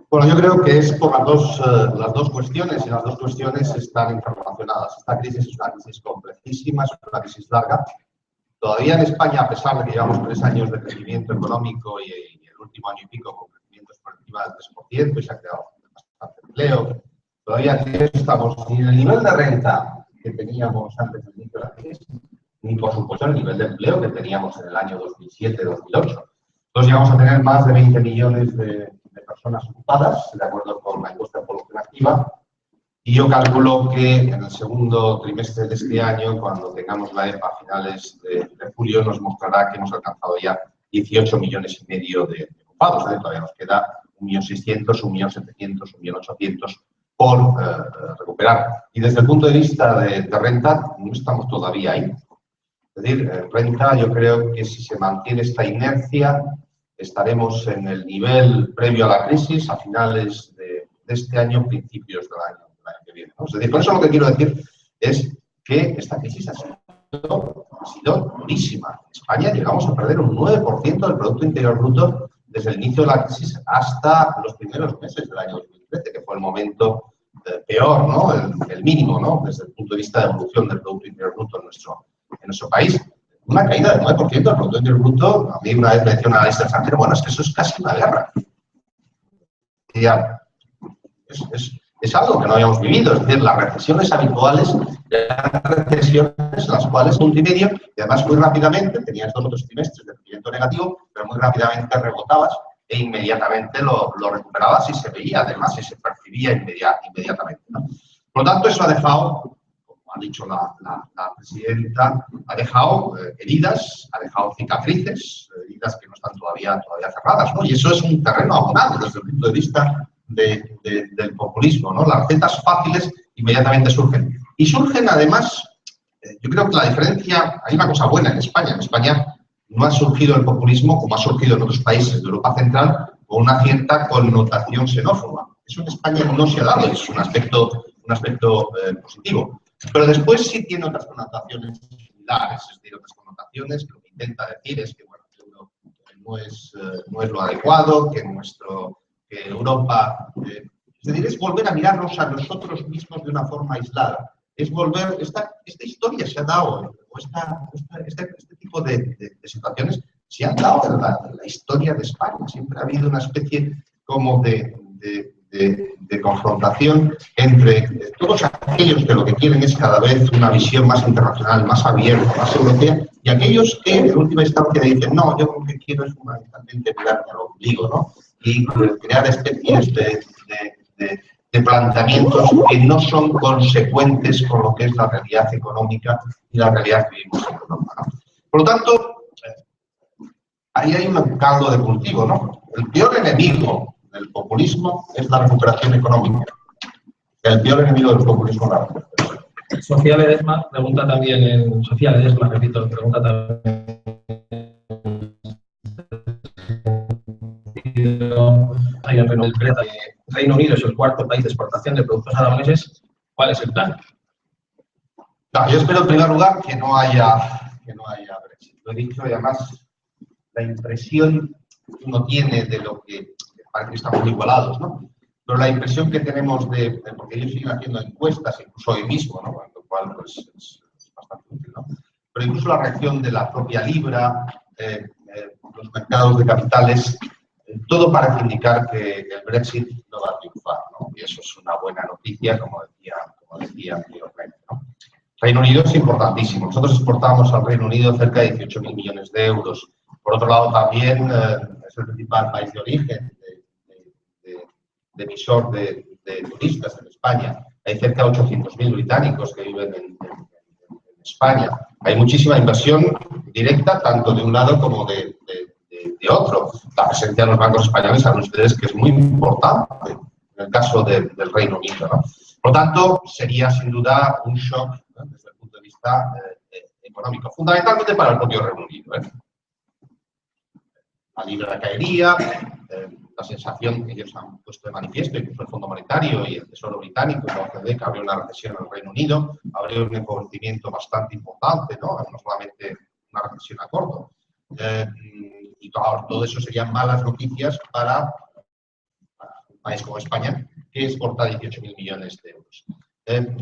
S2: Bueno, yo creo que es por las dos cuestiones, y las dos cuestiones están interrelacionadas. Esta crisis es una crisis complejísima, es una crisis larga. Todavía en España, a pesar de que llevamos 3 años de crecimiento económico y el último año y pico con crecimientos por encima del 3% y se ha creado bastante empleo, todavía no estamos ni en el nivel de renta que teníamos antes del inicio de la crisis, ni por supuesto el nivel de empleo que teníamos en el año 2007-2008. Entonces llegamos a tener más de 20 millones de personas ocupadas, de acuerdo con la encuesta de población activa,
S4: Y yo calculo que en el segundo trimestre de este año, cuando tengamos la EPA a finales de julio, nos mostrará que hemos alcanzado ya 18,5 millones de ocupados. Todavía nos queda 1.600.000, 1.700.000, 1.800.000 por recuperar. Y desde el punto de vista de renta, no estamos todavía ahí. Es decir, renta, yo creo que si se mantiene esta inercia, estaremos en el nivel previo a la crisis a finales de este año, principios del año que viene, ¿no? Es decir, con eso lo que quiero decir es que esta crisis ha sido durísima. En España llegamos a perder un 9% del Producto Interior Bruto desde el inicio de la crisis hasta los primeros meses del año 2013, que fue el momento peor, ¿no? El mínimo, ¿no? Desde el punto de vista de evolución del Producto Interior Bruto en nuestro país. Una caída del 9% del Producto Interior Bruto, a mí una vez me decía un analista extranjero, bueno, es que eso es casi una guerra. Y ya, es algo que no habíamos vivido, es decir, las recesiones habituales eran recesiones en las cuales un y medio, y además muy rápidamente, tenías 2 o 3 trimestres de crecimiento negativo, pero muy rápidamente rebotabas e inmediatamente lo recuperabas y se veía, además, y se percibía inmediatamente, ¿no? Por lo tanto, eso ha dejado, como ha dicho la presidenta, ha dejado heridas, ha dejado cicatrices, heridas que no están todavía cerradas, ¿no? Y eso es un terreno abonado desde el punto de vista del populismo, ¿no? Las recetas fáciles inmediatamente surgen. Y surgen, además, yo creo que la diferencia, hay una cosa buena en España. En España no ha surgido el populismo como ha surgido en otros países de Europa Central con una cierta connotación xenófoba. Eso en España no se ha dado, es un aspecto positivo. Pero después sí tiene otras connotaciones similares, es decir, otras connotaciones que lo que intenta decir es que, bueno, el euro no es lo adecuado, que Europa, es decir, es volver a mirarnos a nosotros mismos de una forma aislada. Es volver, esta historia se ha dado, o este tipo de situaciones se han dado en la historia de España. Siempre ha habido una especie como de confrontación entre todos aquellos que lo que quieren es cada vez una visión más internacional, más abierta, más europea, y aquellos que en última instancia dicen, no, yo lo que quiero es fundamentalmente mirarme al ombligo, ¿no? Y crear especies de planteamientos que no son consecuentes con lo que es la realidad económica y la realidad que vivimos en Europa, ¿no? Por lo tanto, ahí hay un caldo de cultivo, ¿no? El peor enemigo del populismo es la recuperación económica. El peor enemigo del populismo es la recuperación.
S1: Sofía Ledesma pregunta también, repito, pregunta también. Reino Unido es el cuarto país de exportación de productos aragoneses. ¿Cuál es el plan?
S4: No, yo espero en primer lugar que no haya Brexit. Lo he dicho y además la impresión que uno tiene de lo que parece que estamos igualados, ¿no? Pero la impresión que tenemos porque ellos siguen haciendo encuestas, incluso hoy mismo, ¿no? Lo cual pues, es bastante útil, ¿no? Pero incluso la reacción de la propia libra, los mercados de capitales, todo parece indicar que el Brexit no va a triunfar, ¿no? Y eso es una buena noticia, como decía anteriormente, ¿no? Reino Unido es importantísimo. Nosotros exportamos al Reino Unido cerca de 18.000 millones de euros. Por otro lado, también es el principal país de origen de emisor de turistas en España. Hay cerca de 800.000 británicos que viven en España. Hay muchísima inversión directa, tanto de un lado como de otro. La presencia de los bancos españoles, saben ustedes que es muy importante en el caso del Reino Unido, ¿no? Por lo tanto, sería sin duda un shock, ¿no? Desde el punto de vista económico, fundamentalmente para el propio Reino Unido, ¿eh? La libra caería, la sensación que ellos han puesto de manifiesto, incluso el Fondo Monetario y el Tesoro Británico, la OCDE, que habría una recesión en el Reino Unido, habría un empobrecimiento bastante importante, ¿no? No solamente una recesión a corto. Y claro, todo eso serían malas noticias para un país como España, que exporta 18.000 millones de euros.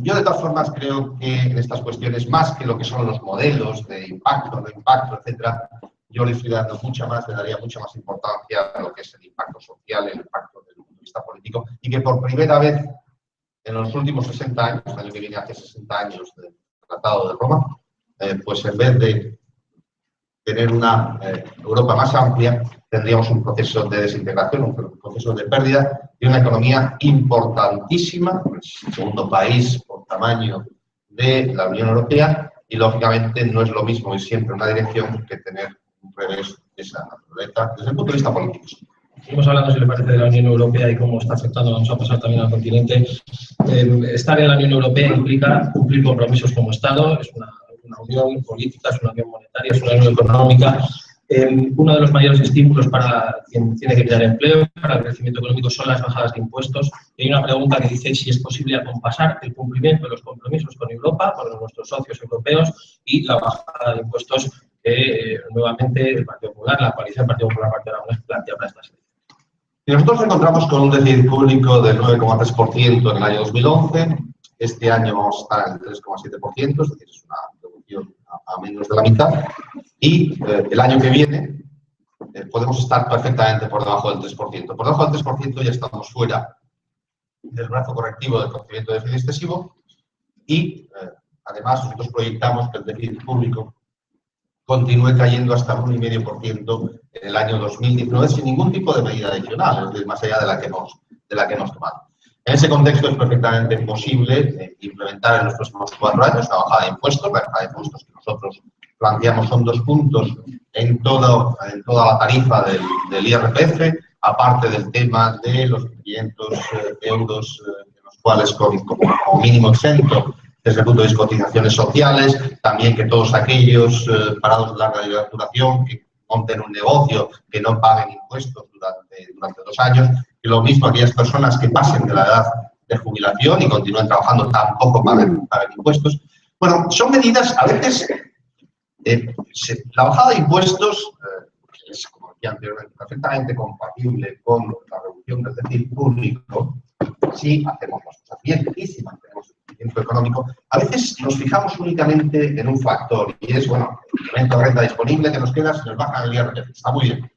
S4: Yo, de todas formas, creo que en estas cuestiones, más que lo que son los modelos de impacto, no impacto, etcétera, yo le daría mucha más importancia a lo que es el impacto social, el impacto desde el punto de vista político, y que por primera vez en los últimos 60 años, el año que viene hace 60 años del Tratado de Roma, pues en vez de tener una Europa más amplia, tendríamos un proceso de desintegración, un proceso de pérdida de una economía importantísima, el segundo país por tamaño de la Unión Europea, y lógicamente no es lo mismo ir siempre en una dirección que tener un revés de esa naturaleza desde el punto de vista político.
S1: Seguimos hablando, si le parece, de la Unión Europea y cómo está afectando, vamos a pasar también al continente. Estar en la Unión Europea implica cumplir compromisos como Estado, es una unión política, es una unión monetaria, es una unión económica. Uno de los mayores estímulos para quien tiene que crear empleo, para el crecimiento económico, son las bajadas de impuestos. Y hay una pregunta que dice si es posible acompasar el cumplimiento de los compromisos con Europa, con nuestros socios europeos, y la bajada de impuestos que nuevamente el Partido Popular, la coalición Partido Popular Partido Aragonés, plantea para estas elecciones.
S4: Y nosotros nos encontramos con un déficit público del 9,3% en el año 2011. Este año vamos a estar en el 3,7%, es decir, es una reducción a menos de la mitad. Y el año que viene podemos estar perfectamente por debajo del 3%. Por debajo del 3% ya estamos fuera del brazo correctivo del crecimiento de déficit excesivo y, además, nosotros proyectamos que el déficit público continúe cayendo hasta el 1,5% en el año 2019 sin ningún tipo de medida adicional, es decir, más allá de la que hemos tomado. En ese contexto es perfectamente posible implementar en los próximos 4 años una bajada de impuestos. La bajada de impuestos que nosotros planteamos son 2 puntos en toda la tarifa del IRPF, aparte del tema de los 500 euros en los cuales como mínimo exento desde el punto de vista de cotizaciones sociales, también que todos aquellos parados de larga duración que monten un negocio, que no paguen impuestos durante 2 años, y lo mismo aquellas personas que pasen de la edad de jubilación y continúen trabajando tampoco paguen impuestos. Bueno, son medidas, a veces, la bajada de impuestos es, como decía anteriormente, perfectamente compatible con la reducción del déficit público si hacemos las cosas bien y si mantenemos el crecimiento económico. A veces nos fijamos únicamente en un factor y es, bueno, el incremento de renta disponible que nos queda si nos bajan el IRPF. Está muy bien.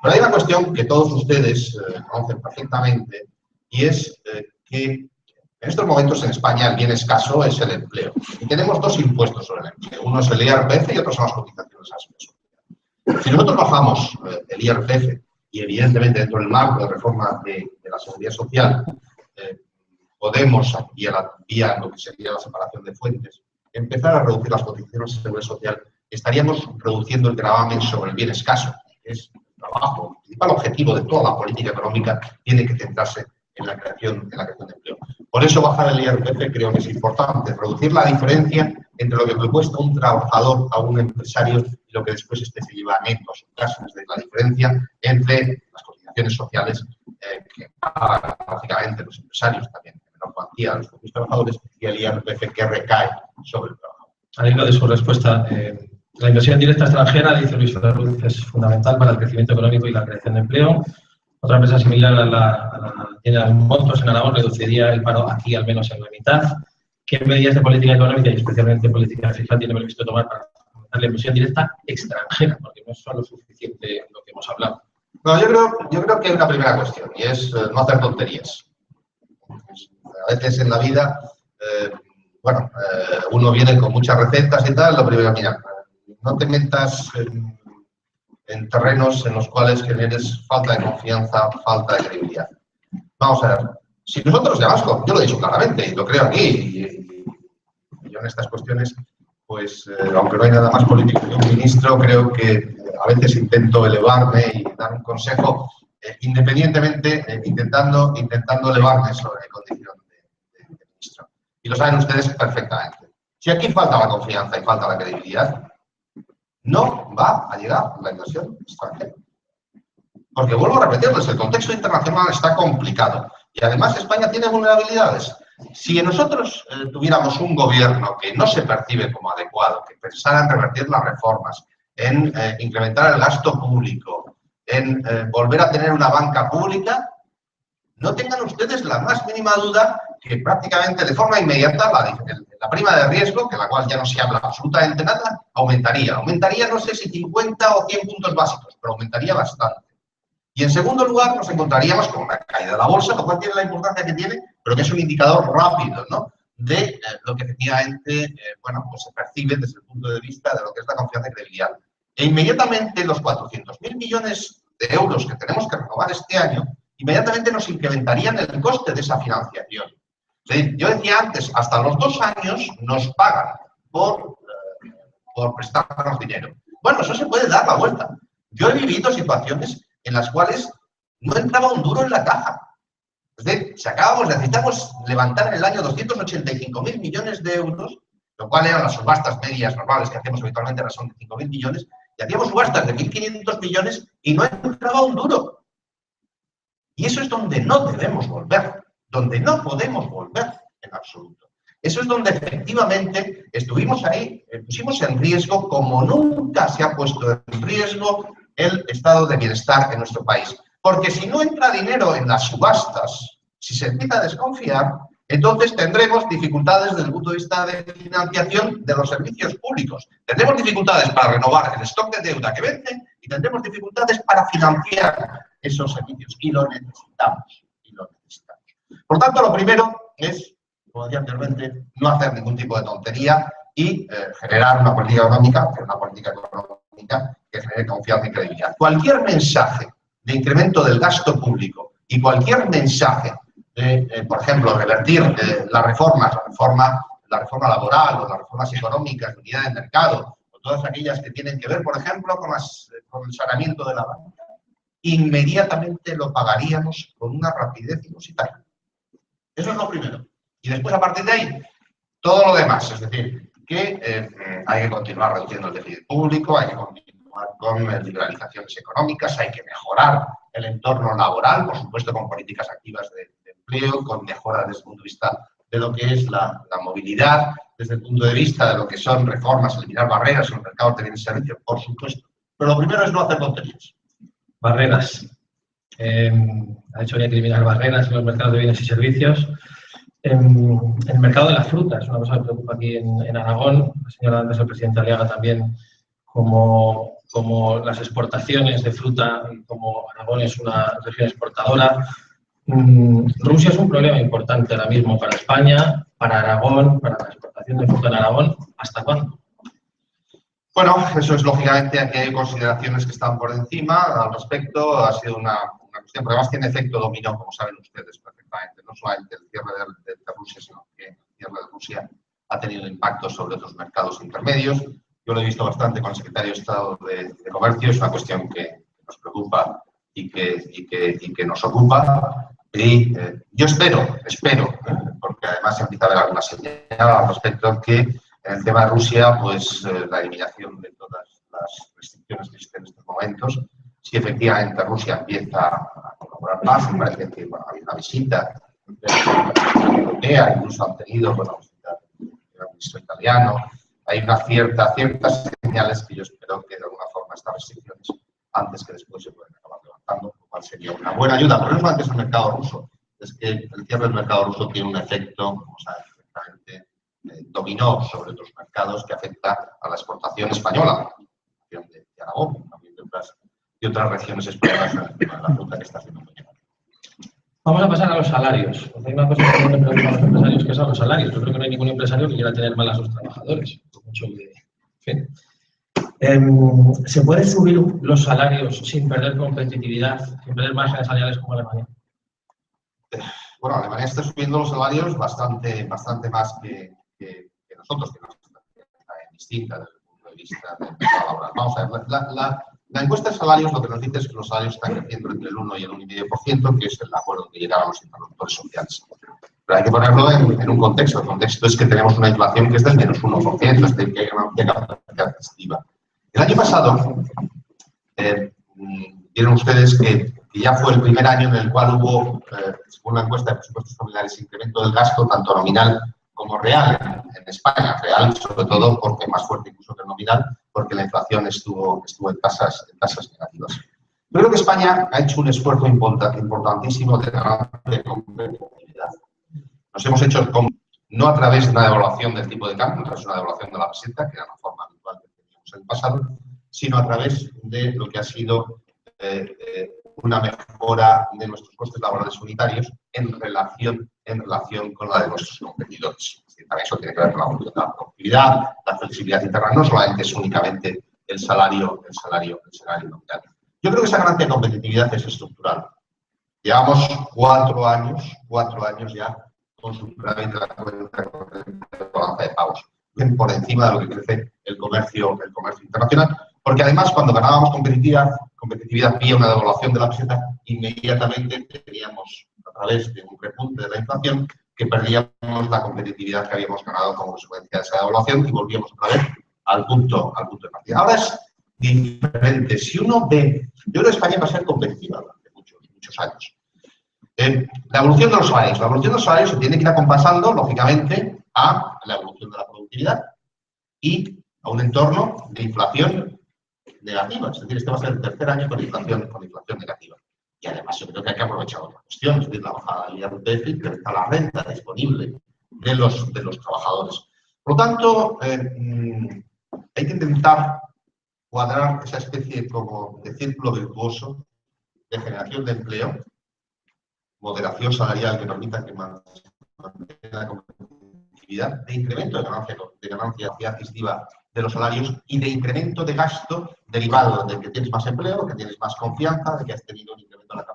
S4: Pero hay una cuestión que todos ustedes conocen perfectamente y es que en estos momentos en España el bien escaso es el empleo. Y tenemos 2 impuestos sobre el empleo. Uno es el IRPF y otro son las cotizaciones a la seguridad social. Si nosotros bajamos el IRPF y evidentemente dentro del marco de reforma de la seguridad social podemos, vía lo que sería la separación de fuentes, empezar a reducir las cotizaciones de seguridad social, estaríamos reduciendo el gravamen sobre el bien escaso, que es el trabajo. El principal objetivo de toda la política económica tiene que centrarse en la creación de empleo. Por eso bajar el IRPF creo que es importante, reducir la diferencia entre lo que le cuesta un trabajador a un empresario y lo que después se lleva neto a su casa, es decir, la diferencia entre las cotizaciones sociales que pagan lógicamente los empresarios también, en menor cuantía los propios trabajadores, y el IRPF que recae sobre el trabajo.
S1: Al hilo de su respuesta, la inversión directa extranjera, dice Luis Ferruz, es fundamental para el crecimiento económico y la creación de empleo. Otra empresa similar a la tiene Montos en Aragón reduciría el paro aquí al menos en la mitad. ¿Qué medidas de política económica y especialmente política fiscal tiene previsto tomar para aumentar la inversión directa extranjera? Porque no es solo suficiente lo que hemos hablado.
S4: No, yo creo que hay una primera cuestión y es no hacer tonterías. A veces en la vida, uno viene con muchas recetas y tal, lo primero, mira, no te metas en terrenos en los cuales generes falta de confianza, falta de credibilidad. Vamos a ver, si nosotros de Vasco, yo lo he dicho claramente y lo creo aquí, y yo en estas cuestiones, pues aunque no hay nada más político que un ministro, creo que a veces intento elevarme y dar un consejo independientemente, intentando elevarme sobre mi condición de ministro. Y lo saben ustedes perfectamente. Si aquí falta la confianza y falta la credibilidad, no va a llegar la inversión extranjera. Porque vuelvo a repetirles, el contexto internacional está complicado y además España tiene vulnerabilidades. Si nosotros tuviéramos un gobierno que no se percibe como adecuado, que pensara en revertir las reformas, en incrementar el gasto público, en volver a tener una banca pública, no tengan ustedes la más mínima duda que prácticamente de forma inmediata la prima de riesgo, que la cual ya no se habla absolutamente nada, aumentaría. Aumentaría, no sé si 50 o 100 puntos básicos, pero aumentaría bastante. Y en segundo lugar nos encontraríamos con una caída de la bolsa, lo cual tiene la importancia que tiene, pero que es un indicador rápido, ¿no?, de lo que efectivamente, pues se percibe desde el punto de vista de lo que es la confianza y credibilidad. E inmediatamente los 400.000 millones de euros que tenemos que renovar este año, inmediatamente nos incrementarían el coste de esa financiación. Es decir, yo decía antes, hasta los 2 años nos pagan por prestarnos dinero. Bueno, eso se puede dar la vuelta. Yo he vivido situaciones en las cuales no entraba un duro en la caja. Es decir, necesitamos levantar en el año 285.000 millones de euros, lo cual eran las subastas medias normales que hacemos habitualmente, ahora son de 5.000 millones, y hacíamos subastas de 1.500 millones y no entraba un duro. Y eso es donde no debemos volver, donde no podemos volver en absoluto. Eso es donde efectivamente estuvimos ahí, pusimos en riesgo, como nunca se ha puesto en riesgo, el estado de bienestar en nuestro país. Porque si no entra dinero en las subastas, si se empieza a desconfiar, entonces tendremos dificultades desde el punto de vista de financiación de los servicios públicos. Tendremos dificultades para renovar el stock de deuda que vence y tendremos dificultades para financiar esos servicios. Y lo necesitamos. Por tanto, lo primero es, como decía anteriormente, no hacer ningún tipo de tontería y generar una política económica que genere confianza y credibilidad. Cualquier mensaje de incremento del gasto público y cualquier mensaje de, por ejemplo, revertir las reformas, la reforma laboral o las reformas económicas, unidad de mercado, o todas aquellas que tienen que ver, por ejemplo, con el saneamiento de la banca, inmediatamente lo pagaríamos con una rapidez inusitada. Eso es lo primero. Y después, a partir de ahí, todo lo demás. Es decir, que hay que continuar reduciendo el déficit público, hay que continuar con liberalizaciones económicas, hay que mejorar el entorno laboral, por supuesto, con políticas activas de empleo, con mejoras desde el punto de vista de lo que es la movilidad, desde el punto de vista de lo que son reformas, eliminar barreras en el mercado de bienes y servicios, por supuesto. Pero lo primero es no hacer tonterías.
S1: Barreras. Ha dicho que hay que eliminar barreras en los mercados de bienes y servicios. El mercado de la fruta es una cosa que preocupa aquí en Aragón. La señora antes, el presidente Aliaga también, como las exportaciones de fruta, como Aragón es una región exportadora. Rusia es un problema importante ahora mismo para España, para Aragón, para la exportación de fruta en Aragón. ¿Hasta cuándo?
S4: Bueno, eso es lógicamente, aquí hay consideraciones que están por encima al respecto. Ha sido una cuestión, pero además tiene efecto dominó, como saben ustedes perfectamente. No solamente el cierre de Rusia, sino que el cierre de Rusia ha tenido impacto sobre otros mercados intermedios. Yo lo he visto bastante con el secretario de Estado de Comercio, es una cuestión que nos preocupa y que nos ocupa. Y yo espero, porque además se empieza a ver alguna señal al respecto, que en el tema de Rusia, pues la eliminación de todas las restricciones que existen en estos momentos, si efectivamente Rusia empieza a colaborar más, me parece que bueno, hay una visita de la Unión Europea, incluso han tenido con la visita del ministro italiano, hay ciertas señales que yo espero que de alguna forma estas restricciones, antes que después, se pueden acabar levantando, lo cual sería una buena ayuda. Pero no solamente es el mercado ruso, es que el cierre del mercado ruso tiene un efecto, como saben perfectamente, dominó sobre otros mercados que afecta a la exportación española, de Aragón, también de otras regiones españolas, la fruta que está haciendo muy bien.
S1: Vamos a pasar a los salarios. Porque hay una cosa que no le preguntan a los empresarios, que son los salarios. Yo creo que no hay ningún empresario que quiera tener mal a sus trabajadores. Mucho que... ¿Se puede subir los salarios sin perder competitividad, sin perder márgenes salariales como Alemania?
S4: Bueno, Alemania está subiendo los salarios bastante más que nosotros, que nos está distinta desde el punto de vista del mercado laboral. Vamos a ver, la encuesta de salarios lo que nos dice es que los salarios están creciendo entre el 1 y el 1,5%, que es el acuerdo que llegaron los interlocutores sociales. Pero hay que ponerlo en un contexto. El contexto es que tenemos una inflación que es del menos 1%, es decir, que hay una capacidad adquisitiva. El año pasado, vieron ustedes que ya fue el primer año en el cual hubo, según la encuesta de presupuestos familiares, incremento del gasto, tanto nominal como real en España. Real, sobre todo, porque más fuerte incluso que el nominal, porque la inflación estuvo en tasas negativas. Yo creo que España ha hecho un esfuerzo importantísimo de ganar competitividad. Nos hemos hecho, no a través de una devaluación del tipo de cambio, a través de una devaluación de la peseta, que era una forma habitual que teníamos en el pasado, sino a través de lo que ha sido una mejora de nuestros costes laborales unitarios en relación con la de nuestros competidores. También eso tiene que ver con la productividad, la flexibilidad interna. No solamente es únicamente el salario nominal. Yo creo que esa ganancia de competitividad es estructural. Llevamos 4 años ya con superávit de la cuenta corriente de balanza de pagos, por encima de lo que crece el comercio internacional, porque además cuando ganábamos competitividad vía una devaluación de la peseta, inmediatamente teníamos, a través de un repunte de la inflación, que perdíamos la competitividad que habíamos ganado como consecuencia de esa devaluación y volvíamos otra vez al punto de partida. Ahora es diferente. Si uno ve, yo creo que España va a ser competitiva durante muchos años. La evolución de los salarios se tiene que ir acompasando, lógicamente, a la evolución de la productividad y a un entorno de inflación negativa. Es decir, este va a ser el tercer año con inflación negativa. Y además yo creo que hay que aprovechar otra cuestión, es decir, la bajada del IRPF y que está la renta disponible de los trabajadores. Por lo tanto, hay que intentar cuadrar esa especie como de círculo virtuoso de generación de empleo, moderación salarial que permita que mantenga la competitividad, de incremento de ganancia adquisitiva de los salarios y de incremento de gasto derivado de que tienes más empleo, que tienes más confianza, de que has tenido un incremento de la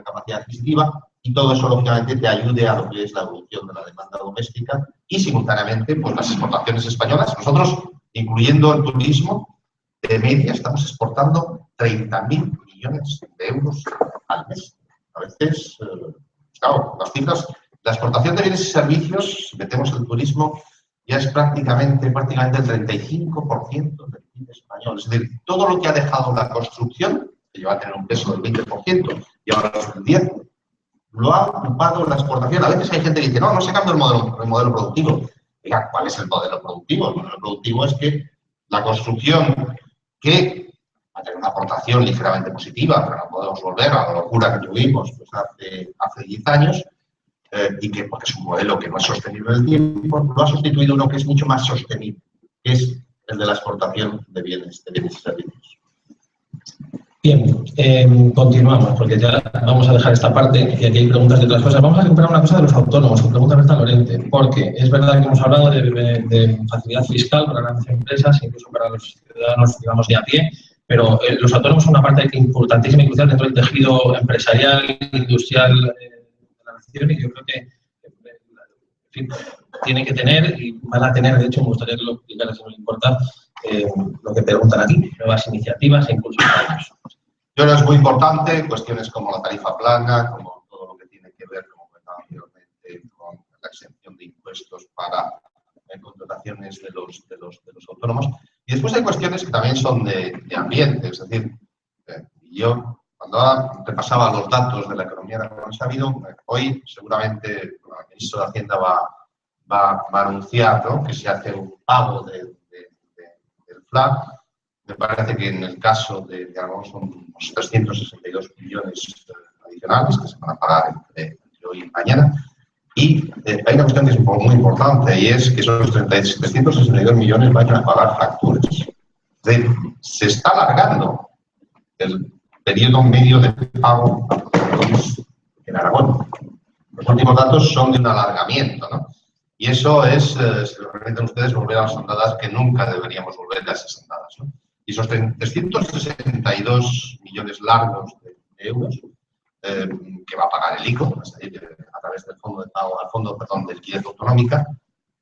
S4: capacidad adquisitiva, y todo eso, lógicamente, te ayude a lo que es la evolución de la demanda doméstica y, simultáneamente, pues las exportaciones españolas. Nosotros, incluyendo el turismo, de media estamos exportando 30.000 millones de euros al mes. A veces, claro, las cifras, la exportación de bienes y servicios, si metemos el turismo, ya es prácticamente el 35% del PIB español. Es decir, todo lo que ha dejado la construcción, que lleva a tener un peso del 20% y ahora es del 10%, lo ha ocupado la exportación. A veces hay gente que dice, no se cambia el modelo productivo. Oiga, ¿cuál es el modelo productivo? El modelo productivo es que la construcción, que va a tener una aportación ligeramente positiva, pero no podemos volver a la locura que tuvimos pues, hace 10 años, y que, porque es un modelo que no es sostenible en el tiempo, lo ha sustituido uno que es mucho más sostenible, que es el de la exportación de bienes y servicios.
S1: Bien, continuamos, porque ya vamos a dejar esta parte y aquí hay preguntas de otras cosas. Vamos a recuperar una cosa de los autónomos, que pregunta Berta Lorente, porque es verdad que hemos hablado de facilidad fiscal para las empresas, incluso para los ciudadanos, digamos, de a pie, pero los autónomos son una parte importantísima y crucial dentro del tejido empresarial, industrial de la nación, y yo creo que, en fin, tienen que tener, y van a tener, de hecho, me gustaría que lo explicaras si no le importa, lo que preguntan aquí, nuevas iniciativas e impulsos para ellos.
S4: Yo creo que es muy importante cuestiones como la tarifa plana, como todo lo que tiene que ver, como comentaba anteriormente, con la exención de impuestos para contrataciones de los autónomos. Y después hay cuestiones que también son de ambiente, es decir, yo cuando repasaba los datos de la economía que hemos sabido, hoy seguramente el ministro de Hacienda va a anunciar, ¿no?, que se hace un pago del FLAC. Me parece que en el caso de digamos, son unos 362 millones adicionales que se van a pagar entre hoy y mañana. Y hay una cuestión que es muy importante, y es que esos 362 millones van a pagar facturas. Es decir, se está alargando el periodo medio de pago en Aragón. Los últimos datos son de un alargamiento, ¿no? Y eso es, si lo permiten ustedes, volver a las andadas que nunca deberíamos volver a esas andadas, ¿no? Y esos 362 millones largos de euros que va a pagar el ICO, a través del fondo de pago, al fondo, de liquidez autonómica,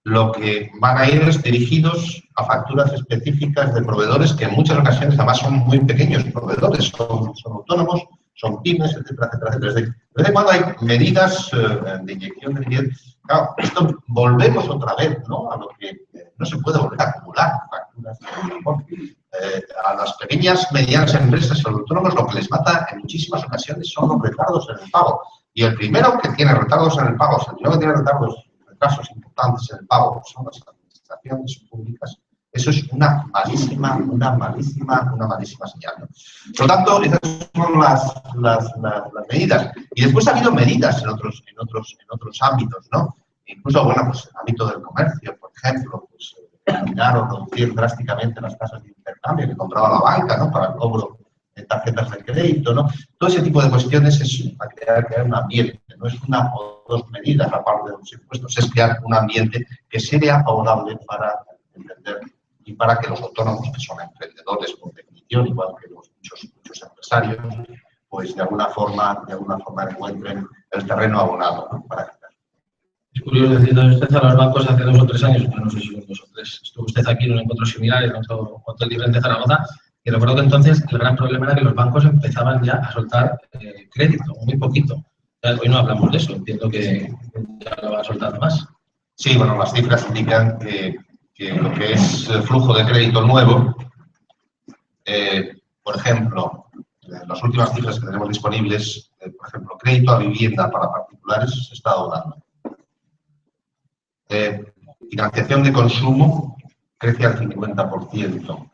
S4: lo que van a ir es dirigidos a facturas específicas de proveedores que en muchas ocasiones además son muy pequeños proveedores, son autónomos, son pymes, etcétera, etcétera, etcétera. Es decir, de vez en cuando hay medidas de inyección de liquidez. Claro, esto volvemos otra vez, ¿no?, a lo que no se puede volver a acumular facturas a las pequeñas, medianas empresas y a los autónomos. Lo que les mata en muchísimas ocasiones son los retardos en el pago. Y el primero que tiene retardos en el pago, el primero que tiene retrasos importantes en el pago, son las administraciones públicas. Eso es una malísima señal, ¿no? Por lo tanto, esas son las medidas. Y después ha habido medidas en otros ámbitos, ¿no? Incluso, bueno, pues el ámbito del comercio, por ejemplo, pues eliminar o reducir drásticamente las tasas de intercambio que compraba la banca, ¿no?, para el cobro de tarjetas de crédito, ¿no? Todo ese tipo de cuestiones es para crear un ambiente, no es una o dos medidas aparte de los impuestos, es crear un ambiente que sea favorable para entender y para que los autónomos, que son emprendedores por definición, igual que los muchos empresarios, pues de alguna forma encuentren el terreno abonado, ¿no?, para crecer.
S1: Es curioso decir usted a los bancos hace 2 o 3 años, no sé si son 2 o 3, estuvo usted aquí en un encuentro similar en otro hotel diferente de Zaragoza, y recuerdo que entonces el gran problema era que los bancos empezaban ya a soltar crédito, muy poquito. Hoy no hablamos de eso, entiendo que ya lo va a soltar más.
S4: Sí, bueno, las cifras indican que lo que es el flujo de crédito nuevo, por ejemplo, las últimas cifras que tenemos disponibles, por ejemplo, crédito a vivienda para particulares se está dando. Financiación de consumo crece al 50%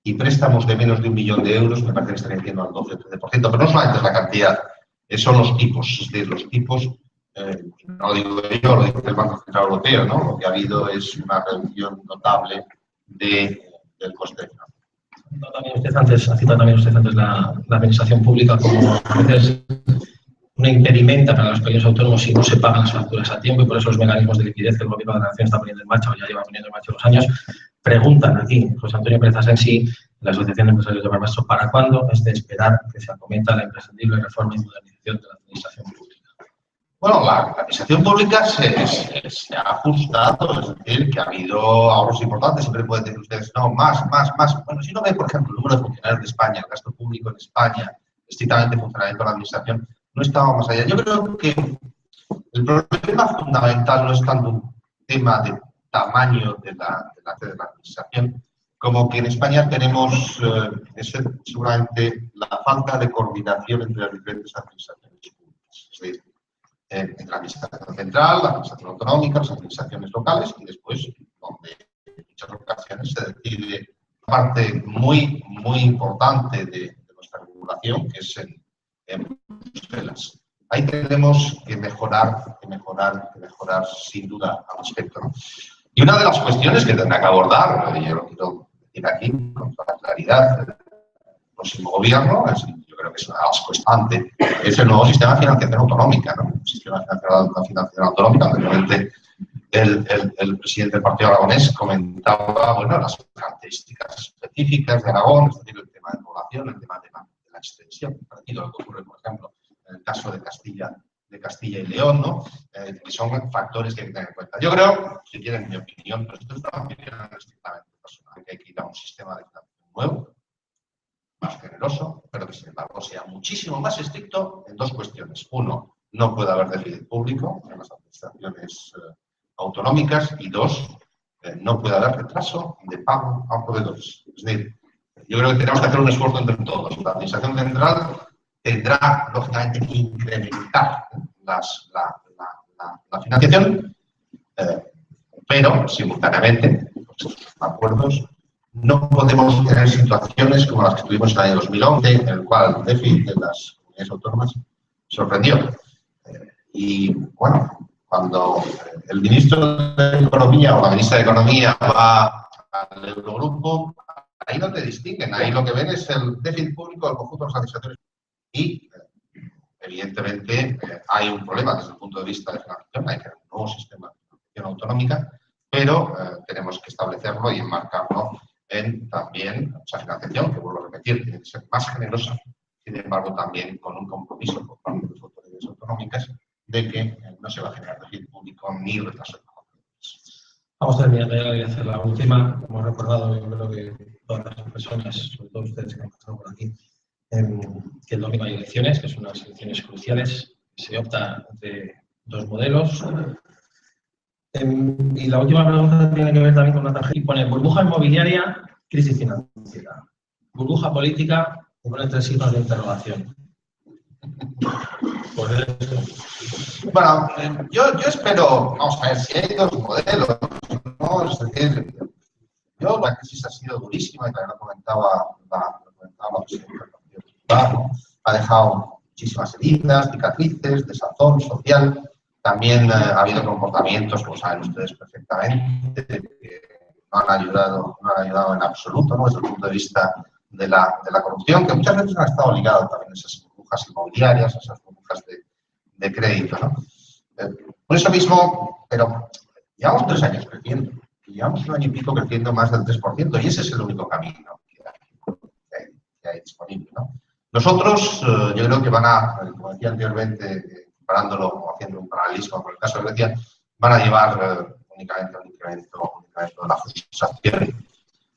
S4: y préstamos de menos de 1 millón de euros me parece que están creciendo al 12-13%, pero no solamente es la cantidad, son los tipos, es decir, los tipos, no lo digo yo, lo dice el Banco Central Europeo, ¿no? Lo que ha habido es una reducción notable del coste de financiación.
S1: Ha citado también usted antes la administración pública como a veces una impedimenta para los pequeños autónomos si no se pagan las facturas a tiempo, y por eso los mecanismos de liquidez que el Gobierno de la Nación está poniendo en marcha, o ya lleva poniendo en marcha unos años, preguntan aquí, José Antonio Pérez Asensi, la Asociación de Empresarios de Barbastro, ¿para cuándo es de esperar que se acometa la imprescindible reforma y modernización de la administración pública?
S4: Bueno, la administración pública se ha ajustado, es decir, que ha habido ahorros importantes. Siempre pueden decir ustedes, no, más. Bueno, si uno ve, por ejemplo, el número de funcionarios de España, el gasto público en España, estrictamente funcionamiento de la administración, no estaba más allá. Yo creo que el problema fundamental no es tanto un tema de tamaño de la administración, como que en España tenemos seguramente la falta de coordinación entre las diferentes administraciones públicas. Es decir, entre la administración central, la administración autonómica, las administraciones locales, y después, donde en muchas ocasiones se decide una parte muy importante de nuestra regulación, que es en Bruselas. Ahí tenemos que mejorar sin duda al respecto, ¿no? Y una de las cuestiones que tendrá que abordar, y yo lo quiero decir aquí con toda claridad, el próximo gobierno, yo creo que es una constante, es el nuevo sistema de financiación autonómica, ¿no? El sistema de financiación autonómica, obviamente el presidente del Partido Aragonés comentaba, bueno, las características específicas de Aragón, es decir, el tema de población, el tema de la extensión, parecido a lo que ocurre, por ejemplo, en el caso de Castilla y León, ¿no? Que son factores que hay que tener en cuenta. Yo creo, si quieren mi opinión, pero esto es una opinión estrictamente personal, que hay que ir a un sistema de financiación nuevo, más generoso, pero que sin embargo sea muchísimo más estricto en 2 cuestiones. Uno, no puede haber déficit público en las administraciones autonómicas, y 2, no puede haber retraso de pago a proveedores. Es decir, yo creo que tenemos que hacer un esfuerzo entre todos. La administración central tendrá, lógicamente, que incrementar la financiación, pero simultáneamente, pues, estos acuerdos, no podemos tener situaciones como las que tuvimos en el año 2011, en el cual el déficit de las comunidades autónomas sorprendió. Y bueno, cuando el ministro de Economía o la ministra de Economía va al Eurogrupo, ahí no te distinguen, ahí lo que ven es el déficit público del conjunto de las administraciones. Y, evidentemente, hay un problema desde el punto de vista de financiación, hay que hacer un nuevo sistema de financiación autonómica, pero tenemos que establecerlo y enmarcarlo en también esa financiación, que vuelvo a repetir, tiene que ser más generosa, sin embargo, también con un compromiso por parte de las autoridades autonómicas de que no se va a generar déficit público ni retraso de pago.
S1: Vamos a terminar ya y hacer la última. Como he recordado, yo creo que todas las personas, sobre todo ustedes que han pasado por aquí, que el domingo hay elecciones, que son unas elecciones cruciales. Se opta entre 2 modelos. Y la última pregunta tiene que ver también con una tarjeta. Y pone burbuja inmobiliaria, crisis financiera. Burbuja política, y pone 3 signos de interrogación. Por eso.
S4: Bueno, yo espero, vamos a ver, si hay 2 modelos, ¿no? Es decir, la crisis ha sido durísima, y también lo comentaba la presidenta del Partido Popular, ¿no? Ha dejado muchísimas heridas, cicatrices, desazón social. También ha habido comportamientos, como saben ustedes perfectamente, que no han ayudado en absoluto, ¿no? Desde el punto de vista de la corrupción, que muchas veces han estado ligados también a esas burbujas inmobiliarias, a esas burbujas de crédito, ¿no? Por eso mismo, pero llevamos 3 años creciendo. Y llevamos un año y pico creciendo más del 3%, y ese es el único camino que hay disponible, ¿no? Nosotros, yo creo que van a, como decía anteriormente, comparándolo o haciendo un paralelismo con el caso de Grecia, van a llevar únicamente a un incremento de la frustración.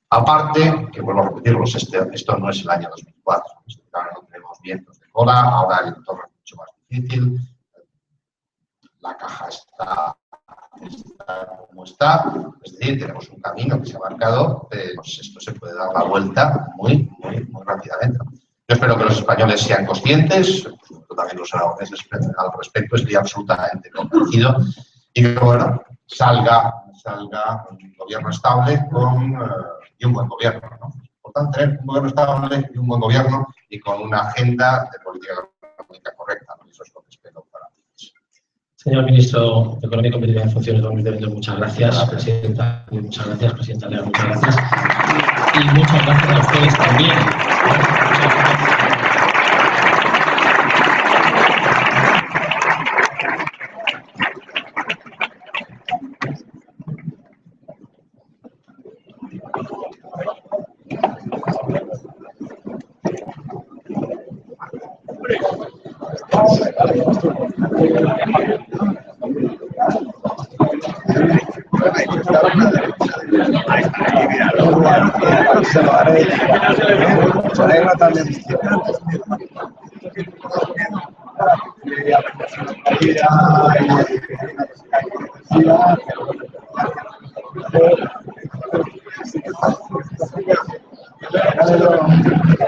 S4: Aparte, que vuelvo a repetirlos, esto no es el año 2004, ahora no tenemos vientos de cola, ahora el entorno es mucho más difícil, la caja está como está, es decir, tenemos un camino que se ha marcado, pues esto se puede dar la vuelta muy rápidamente. Yo espero que los españoles sean conscientes, también los aragoneses al respecto, estoy absolutamente convencido, y que, bueno, salga un gobierno estable y un buen gobierno, ¿no? Por tanto, tener un gobierno estable y un buen gobierno y con una agenda de política económica correcta, ¿no? Eso es lo que espero para todos.
S1: Señor Ministro de Economía y Competitividad en funciones 2020, muchas gracias, Presidenta. Muchas gracias, Presidenta Lea, muchas gracias. Y muchas gracias a ustedes también.
S2: Gracias.